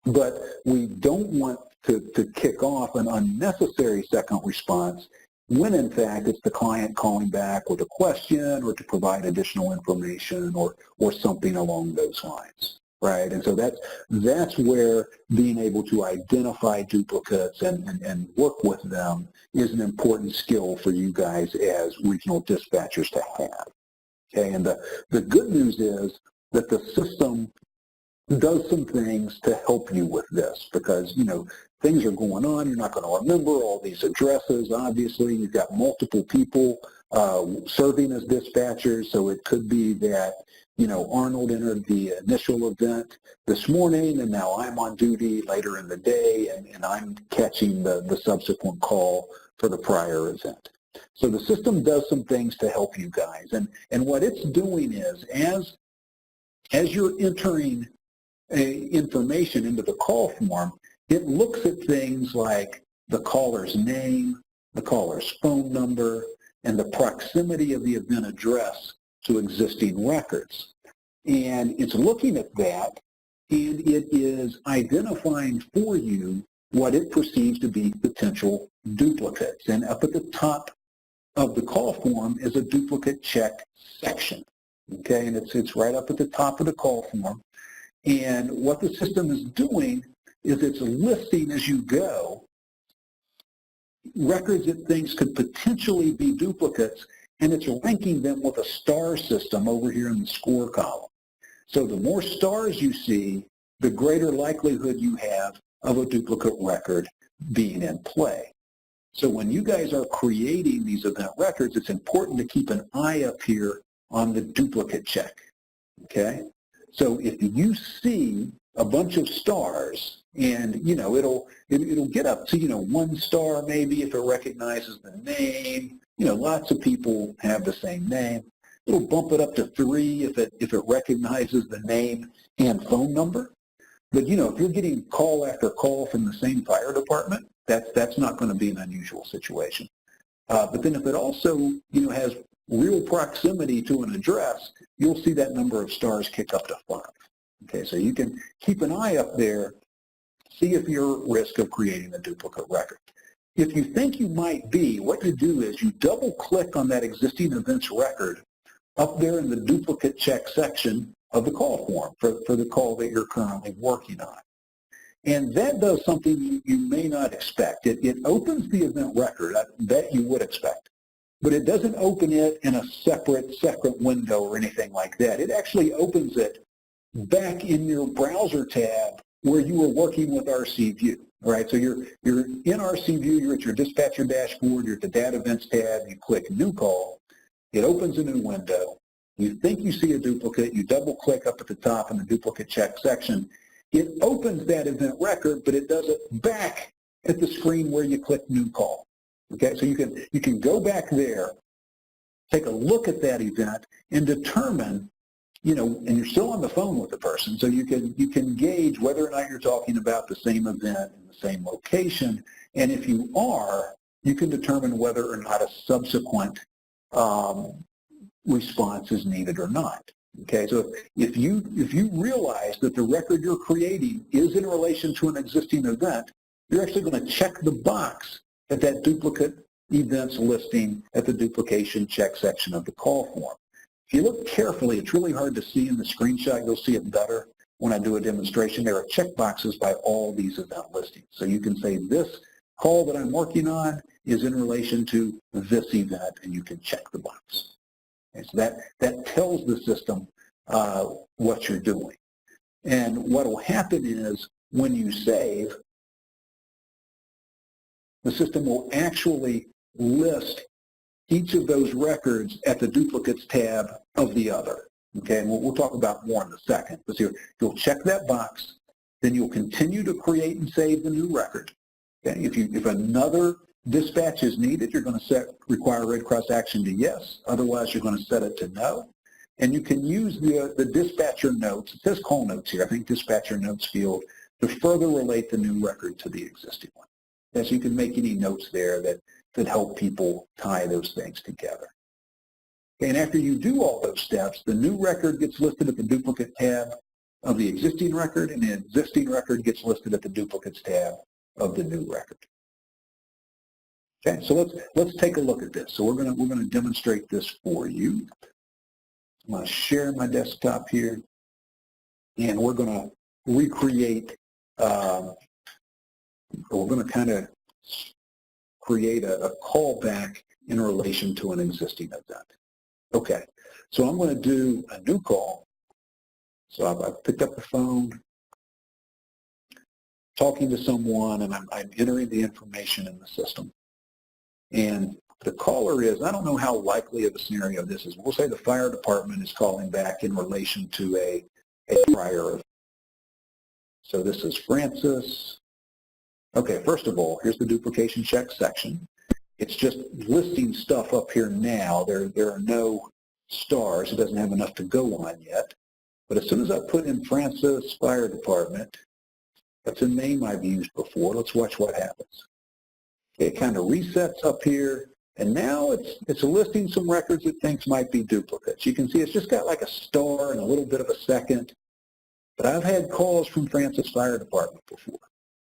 But we don't want to kick off an unnecessary second response when in fact it's the client calling back with a question or to provide additional information or something along those lines, right? And so that's where being able to identify duplicates and work with them is an important skill for you guys as regional dispatchers to have. Okay, and the good news is that the system does some things to help you with this because, you know, things are going on. You're not going to remember all these addresses, obviously. You've got multiple people serving as dispatchers, so it could be that, you know, Arnold entered the initial event this morning, and now I'm on duty later in the day, and I'm catching the subsequent call for the prior event. So the system does some things to help you guys, and what it's doing is as you're entering information into the call form, it looks at things like the caller's name, the caller's phone number, and the proximity of the event address to existing records. And it's looking at that, and it is identifying for you what it perceives to be potential duplicates. And up at the top of the call form is a duplicate check section. Okay, and it's right up at the top of the call form. And what the system is doing is it's listing as you go records it thinks could potentially be duplicates, and it's ranking them with a star system over here in the score column. So the more stars you see, the greater likelihood you have of a duplicate record being in play. So when you guys are creating these event records, it's important to keep an eye up here on the duplicate check, okay? So if you see a bunch of stars, and you know it'll get up to 1 star maybe if it recognizes the name. You know, lots of people have the same name. It'll bump it up to 3 if it recognizes the name and phone number. But you know, if you're getting call after call from the same fire department, that's not going to be an unusual situation. But then if it also has real proximity to an address, you'll see that number of stars kick up to 5. Okay, so you can keep an eye up there, see if you're at risk of creating a duplicate record. If you think you might be, what you do is you double-click on that existing events record up there in the duplicate check section of the call form for the call that you're currently working on. And that does something you may not expect. It opens the event record that you would expect, but it doesn't open it in a separate window or anything like that. It actually opens it back in your browser tab where you were working with RCView, right? So you're in RCView, you're at your dispatcher dashboard, you're at the data events tab, you click new call, it opens a new window, you think you see a duplicate, you double click up at the top in the duplicate check section, it opens that event record, but it does it back at the screen where you click new call. Okay, so you can go back there, take a look at that event, and determine, and you're still on the phone with the person, so you can gauge whether or not you're talking about the same event in the same location, and if you are, you can determine whether or not a subsequent response is needed or not. Okay, so if you realize that the record you're creating is in relation to an existing event, you're actually going to check the box at that duplicate events listing at the duplication check section of the call form. If you look carefully, it's really hard to see in the screenshot. You'll see it better when I do a demonstration. There are check boxes by all these event listings. So you can say this call that I'm working on is in relation to this event, and you can check the box. And so that tells the system what you're doing. And what will happen is when you save, the system will actually list each of those records at the duplicates tab of the other. Okay, and we'll talk about more in a second. But you'll check that box, then you'll continue to create and save the new record. Okay, if another dispatch is needed, you're going to require Red Cross action to yes. Otherwise, you're going to set it to no. And you can use the dispatcher notes. It says call notes here. I think dispatcher notes field to further relate the new record to the existing one. And so you can make any notes there that help people tie those things together. And after you do all those steps, the new record gets listed at the duplicate tab of the existing record, and the existing record gets listed at the duplicates tab of the new record. Okay, so let's take a look at this. So we're gonna demonstrate this for you. I'm gonna share my desktop here, and we're gonna recreate. We're gonna kind of create a callback in relation to an existing event. Okay, so I'm going to do a new call. So I've picked up the phone, talking to someone, and I'm entering the information in the system. And the caller is, I don't know how likely of a scenario this is. We'll say the fire department is calling back in relation to a prior event. So this is Francis. Okay, first of all, here's the duplication check section. It's just listing stuff up here now. There are no stars. It doesn't have enough to go on yet. But as soon as I put in Francis Fire Department, that's a name I've used before. Let's watch what happens. It kind of resets up here, and now it's listing some records it thinks might be duplicates. You can see it's just got like a star and a little bit of a second. But I've had calls from Francis Fire Department before.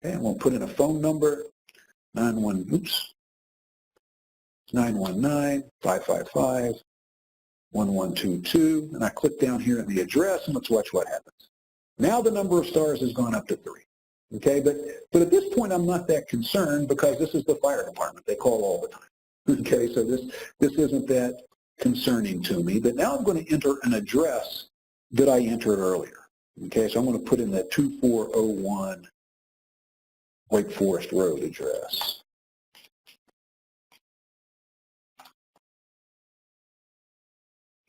Okay, I'm going to put in a phone number, 919-555-1122, and I click down here on the address, and let's watch what happens. Now the number of stars has gone up to 3. Okay, but at this point I'm not that concerned because this is the fire department. They call all the time. Okay, so this isn't that concerning to me. But now I'm going to enter an address that I entered earlier. Okay, so I'm going to put in that 2401 Wake Forest Road address.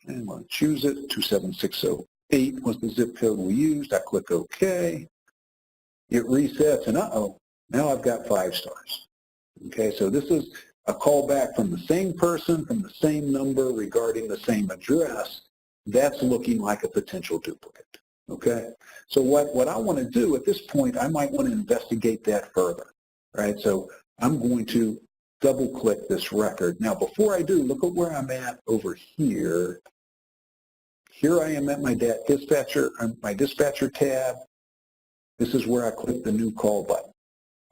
And I'm going to choose it. 27608 was the zip code we used. I click OK. It resets, and now I've got 5 stars. Okay, so this is a callback from the same person, from the same number, regarding the same address. That's looking like a potential duplicate. Okay, so what I want to do at this point, I might want to investigate that further. Right, so I'm going to double-click this record. Now, before I do, look at where I'm at over here. Here I am at my dispatcher tab. This is where I click the new call button.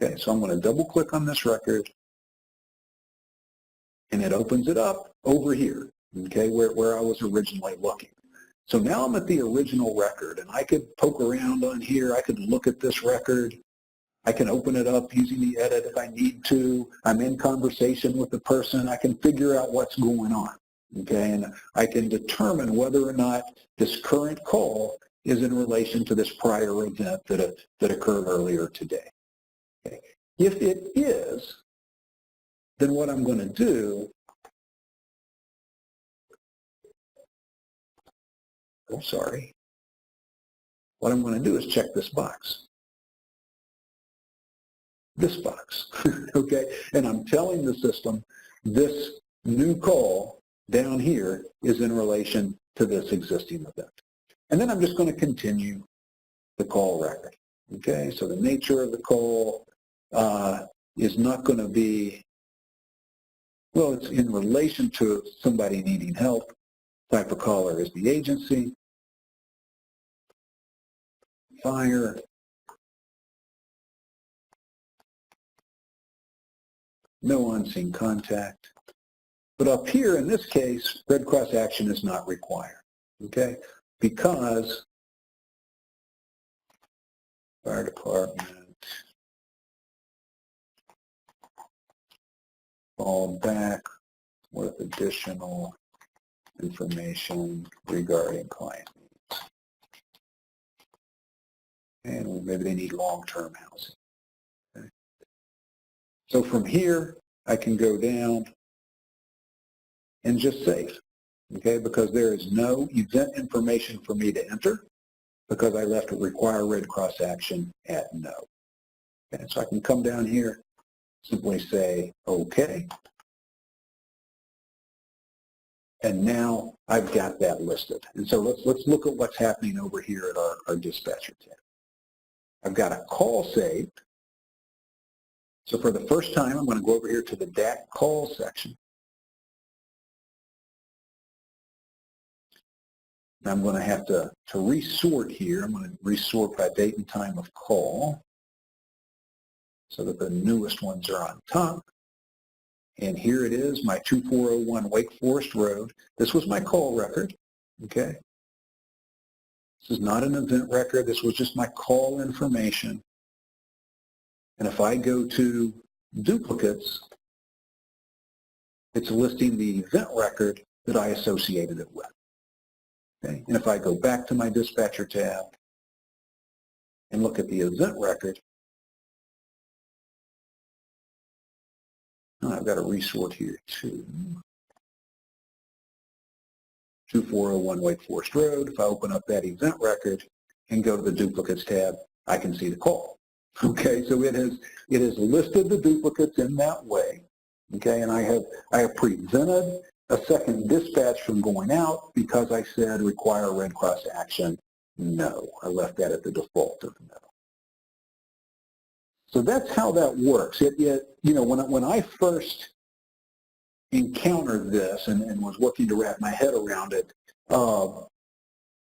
Okay, so I'm going to double-click on this record, and it opens it up over here, okay, where I was originally looking. So now I'm at the original record, and I could poke around on here. I could look at this record. I can open it up using the edit if I need to. I'm in conversation with the person. I can figure out what's going on, okay, and I can determine whether or not this current call is in relation to this prior event that occurred earlier today. Okay. If it is, then what I'm going to do, what I'm going to do is check this box. this box, okay? And I'm telling the system this new call down here is in relation to this existing event. And then I'm just going to continue the call record, okay? So the nature of the call is not going to be, well, it's in relation to somebody needing help. Type of caller is the agency. Fire. No on-scene contact. But up here, in this case, Red Cross action is not required, okay? Because fire department called back with additional information regarding client needs. And maybe they need long-term housing. Okay? So from here, I can go down and just save, okay? Because there is no event information for me to enter because I left it require Red Cross action at no. Okay? So I can come down here, simply say, okay. And now I've got that listed. And so let's look at what's happening over here at our dispatcher tab. I've got a call saved. So for the first time, I'm going to go over here to the DAC call section. And I'm going to have to resort here. I'm going to resort by date and time of call so that the newest ones are on top. And here it is, my 2401 Wake Forest Road. This was my call record, okay? This is not an event record. This was just my call information. And if I go to duplicates, it's listing the event record that I associated it with. Okay? And if I go back to my dispatcher tab and look at the event record, I've got to resort here to 2401 Wake Forest Road. If I open up that event record and go to the duplicates tab, I can see the call. Okay, so it has listed the duplicates in that way. Okay, and I have prevented a second dispatch from going out because I said require Red Cross action. No, I left that at the default of no. So that's how that works. You know, when I first encountered this and was working to wrap my head around it,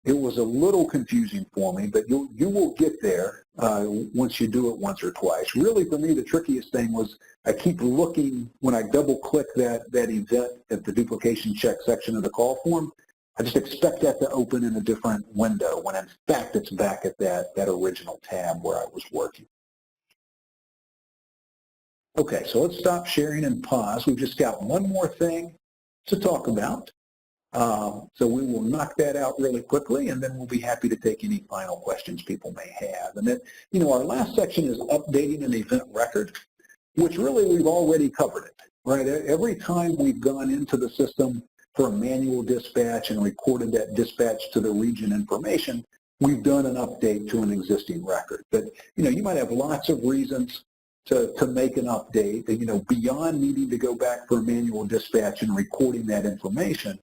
it was a little confusing for me, but you will get there once you do it once or twice. Really, for me, the trickiest thing was I keep looking when I double-click that event at the duplication check section of the call form. I just expect that to open in a different window when, in fact, it's back at that original tab where I was working. Okay, so let's stop sharing and pause. We've just got one more thing to talk about. So we will knock that out really quickly, and then we'll be happy to take any final questions people may have. And then, you know, our last section is updating an event record, which really we've already covered it, right? Every time we've gone into the system for a manual dispatch and recorded that dispatch to the region information, we've done an update to an existing record. But, you know, you might have lots of reasons to make an update, you know, beyond needing to go back for a manual dispatch and recording that information.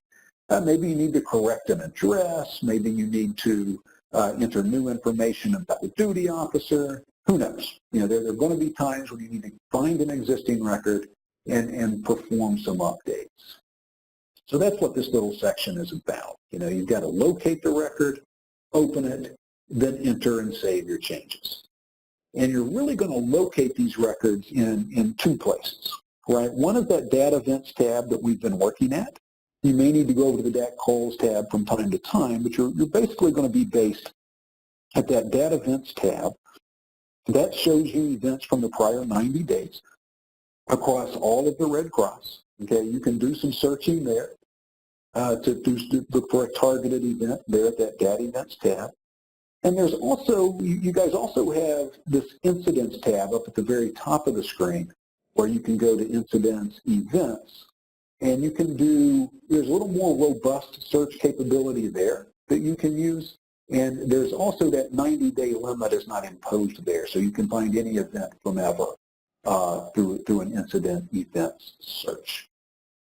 Maybe you need to correct an address. Maybe you need to enter new information about the duty officer. Who knows? You know, there are going to be times when you need to find an existing record and perform some updates. So that's what this little section is about. You know, you've got to locate the record, open it, then enter and save your changes. And you're really going to locate these records in two places, right? One is that data events tab that we've been working at. You may need to go over to the DAC calls tab from time to time, but you're basically going to be based at that data events tab. That shows you events from the prior 90 days across all of the Red Cross. Okay, you can do some searching there to look for a targeted event there at that data events tab. And there's also, you guys also have this incidents tab up at the very top of the screen where you can go to incidents, events, and you can do, there's a little more robust search capability there that you can use. And there's also that 90-day limit is not imposed there, so you can find any event from ever. through an incident events search.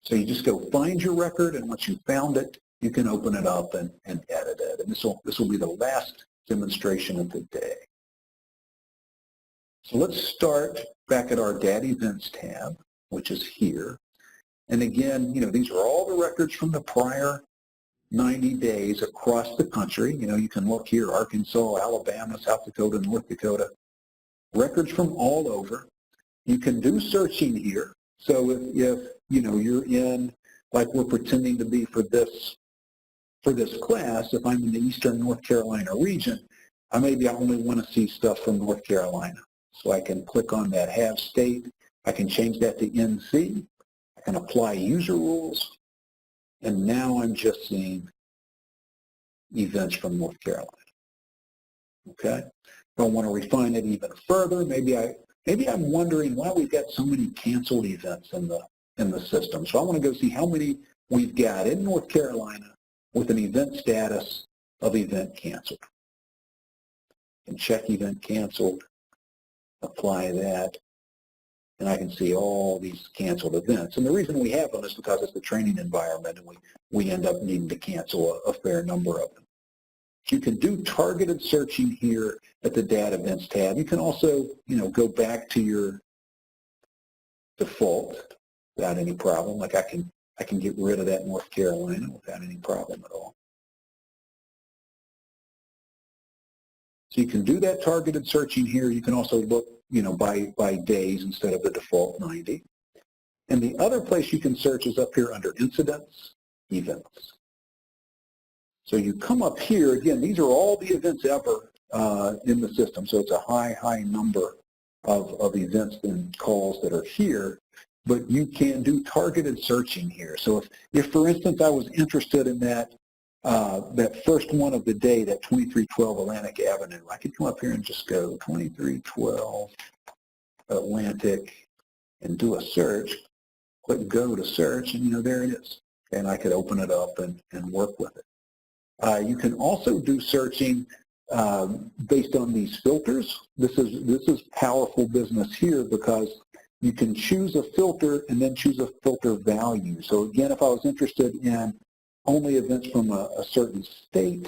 So you just go find your record, and once you found it, you can open it up and edit it. And this will be the last demonstration of the day. So let's start back at our Data Events tab, which is here. And again, these are all the records from the prior 90 days across the country. You can look here, Arkansas, Alabama, South Dakota, North Dakota, records from all over. You can do searching here. So if you're in, like we're pretending to be for this class, if I'm in the Eastern North Carolina region, I only want to see stuff from North Carolina. So I can click on that Have State. I can change that to NC. I can apply user rules. And now I'm just seeing events from North Carolina. Okay? If I want to refine it even further, maybe I'm wondering why we've got so many canceled events in the system. So I want to go see how many we've got in North Carolina with an event status of event canceled. And check event canceled, apply that, and I can see all these canceled events. And the reason we have them is because it's the training environment, and we end up needing to cancel a fair number of them. You can do targeted searching here at the Data Events tab. You can also, go back to your default without any problem. Like I can get rid of that North Carolina without any problem at all. So you can do that targeted searching here. You can also look, by days instead of the default 90. And the other place you can search is up here under Incidents, Events. So you come up here, again, these are all the events ever in the system. So it's a high number of events and calls that are here, but you can do targeted searching here. So if for instance, I was interested in that first one of the day, that 2312 Atlantic Avenue, I could come up here and just go 2312 Atlantic and do a search, click go to search, and there it is. And I could open it up and work with it. You can also do searching based on these filters. This is powerful business here because you can choose a filter and then choose a filter value. So again, if I was interested in only events from a certain state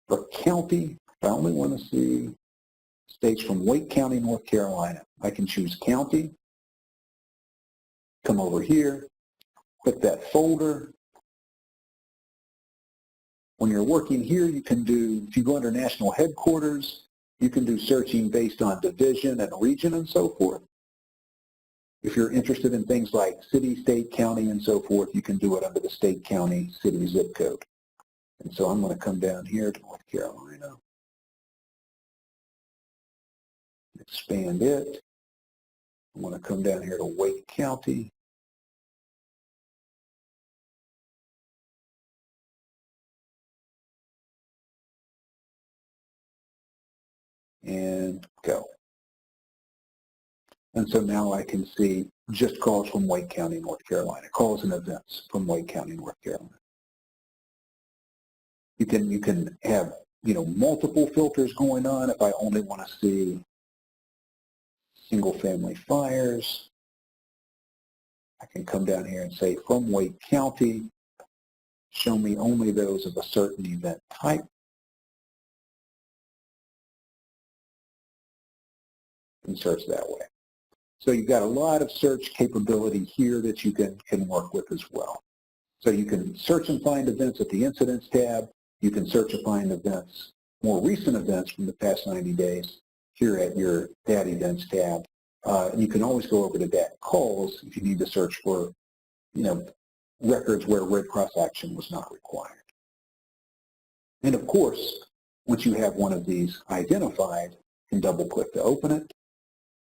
or county, if I only want to see states from Wake County, North Carolina, I can choose county, come over here, click that folder. When you're working here, you can do, if you go under national headquarters, you can do searching based on division and region and so forth. If you're interested in things like city, state, county, and so forth, you can do it under the state, county, city, zip code. And so I'm going to come down here to North Carolina, expand it. I'm going to come down here to Wake County. And go. And so now I can see just calls from Wake County, North Carolina, calls and events from Wake County, North Carolina. You can have, multiple filters going on. If I only want to see single family fires, I can come down here and say from Wake County, show me only those of a certain event type. And search that way. So you've got a lot of search capability here that you can work with as well. So you can search and find events at the Incidents tab. You can search and find events, more recent events from the past 90 days here at your Data Events tab. And you can always go over to Data Calls if you need to search for, records where Red Cross action was not required. And of course, once you have one of these identified, you can double click to open it.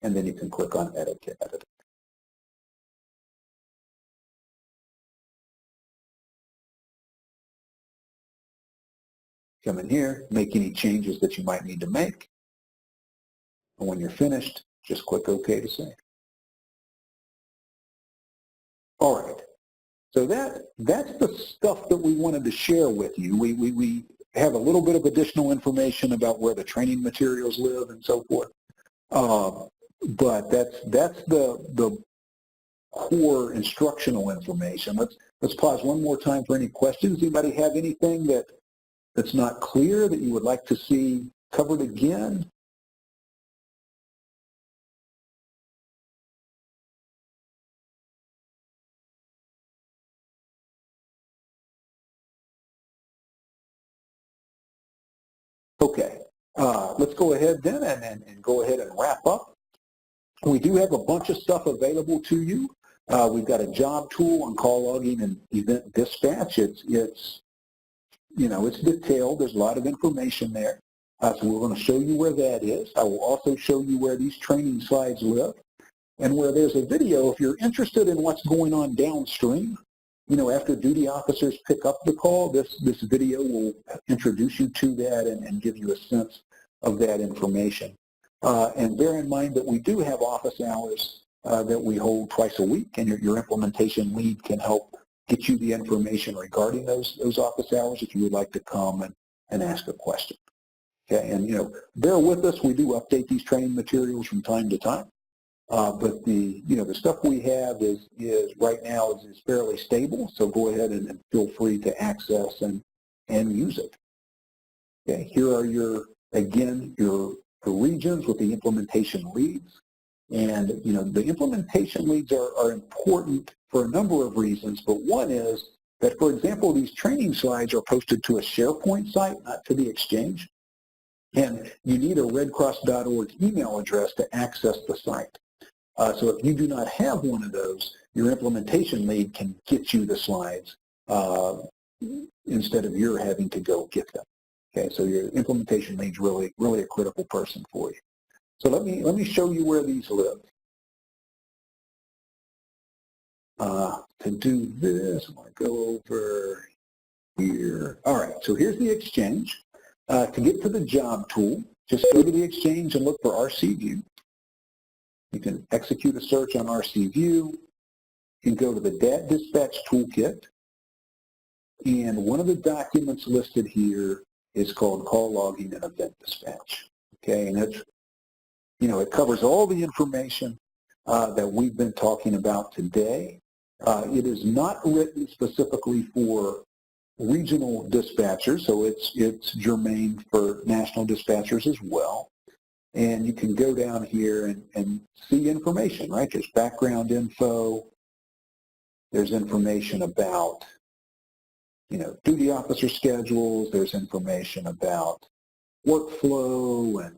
And then you can click on Edit to edit it. Come in here, make any changes that you might need to make. And when you're finished, just click OK to save. All right. So that's the stuff that we wanted to share with you. We have a little bit of additional information about where the training materials live and so forth. but that's the core instructional information. Let's pause one more time for any questions. Anybody have anything that's not clear that you would like to see covered again? Okay, let's go ahead then and go ahead and wrap up. We do have a bunch of stuff available to you. We've got a job tool on call logging and event dispatch. It's detailed. There's a lot of information there. So we're going to show you where that is. I will also show you where these training slides live and where there's a video. If you're interested in what's going on downstream, after duty officers pick up the call, this video will introduce you to that and give you a sense of that information. And bear in mind that we do have office hours that we hold twice a week, and your implementation lead can help get you the information regarding those office hours if you would like to come and ask a question. Okay, and bear with us. We do update these training materials from time to time, but the stuff we have is right now is fairly stable. So go ahead and feel free to access and use it. Okay, here are your regions with the implementation leads. And, the implementation leads are important for a number of reasons, but one is that, for example, these training slides are posted to a SharePoint site, not to the Exchange. And you need a redcross.org email address to access the site. So if you do not have one of those, your implementation lead can get you the slides instead of your having to go get them. Okay, so your implementation lead's really a critical person for you. So let me show you where these live. To do this, I'm going to go over here. All right, so here's the Exchange. To get to the job tool, just go to the Exchange and look for RC View. You can execute a search on RC View. You can go to the DAT Dispatch Toolkit. And one of the documents listed here is called Call Logging and Event Dispatch. Okay, and it's it covers all the information that we've been talking about today. It is not written specifically for regional dispatchers, so it's germane for national dispatchers as well. And you can go down here and see information, right? There's background info. There's information about, duty officer schedules. There's information about workflow and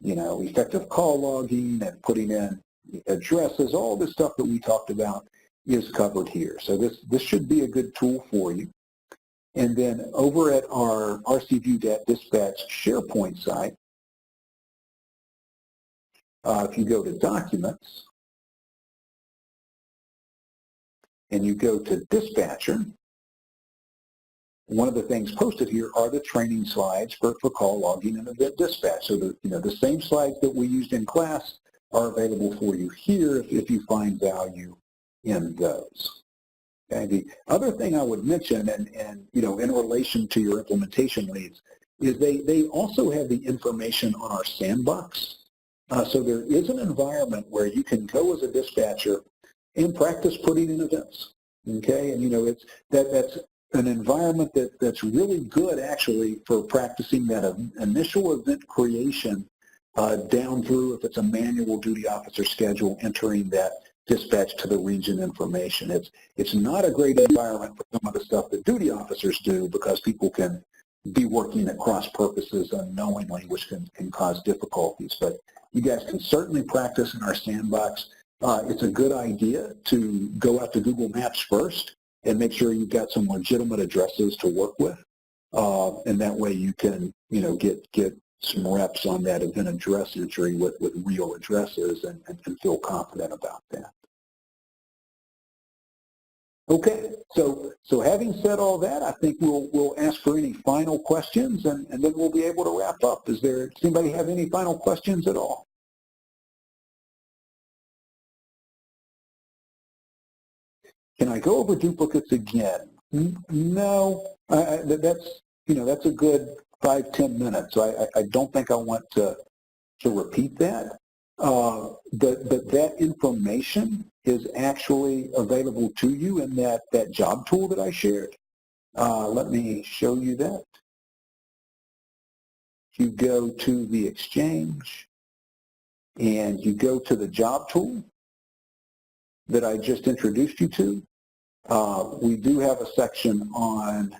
effective call logging and putting in addresses. All the stuff that we talked about is covered here. So this should be a good tool for you. And then over at our RCView.dispatch SharePoint site, if you go to Documents and you go to Dispatcher, one of the things posted here are the training slides for call logging and event dispatch. So the same slides that we used in class are available for you here if you find value in those. Okay. The other thing I would mention, and in relation to your implementation leads, is they also have the information on our sandbox. So there is an environment where you can go as a dispatcher and practice putting in events. Okay, and that's an environment that's really good actually for practicing that initial event creation down through, if it's a manual duty officer schedule, entering that dispatch to the region information. It's not a great environment for some of the stuff that duty officers do because people can be working at cross purposes unknowingly, which can cause difficulties. But you guys can certainly practice in our sandbox. It's a good idea to go out to Google Maps first and make sure you've got some legitimate addresses to work with. And that way you can, get some reps on that event address entry with real addresses and feel confident about that. Okay, so having said all that, I think we'll ask for any final questions and then we'll be able to wrap up. Does anybody have any final questions at all? Can I go over duplicates again? No, that's a good 5-10 minutes. So I don't think I want to repeat that. but that information is actually available to you in that job tool that I shared. Let me show you that. You go to the exchange and you go to the job tool that I just introduced you to. We do have a section on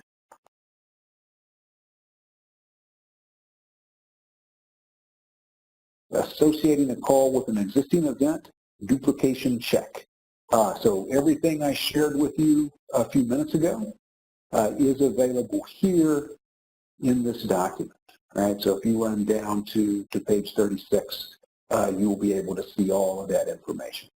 associating a call with an existing event, duplication check. So everything I shared with you a few minutes ago is available here in this document. Right? So if you run down to page 36, you'll be able to see all of that information.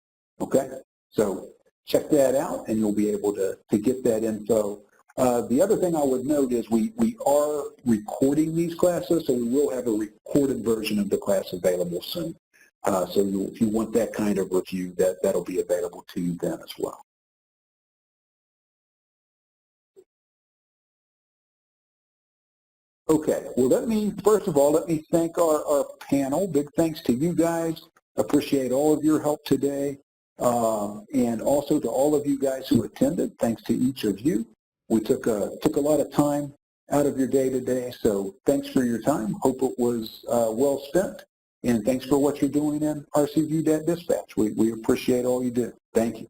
Okay? So check that out and you'll be able to get that info. The other thing I would note is we are recording these classes, so we will have a recorded version of the class available soon. So if you want that kind of review, that'll be available to you then as well. Okay, well first of all, let me thank our panel. Big thanks to you guys. Appreciate all of your help today. And also to all of you guys who attended, thanks to each of you. We took a lot of time out of your day today, so thanks for your time. Hope it was well spent. And thanks for what you're doing in RCView Dispatch. We appreciate all you do. Thank you.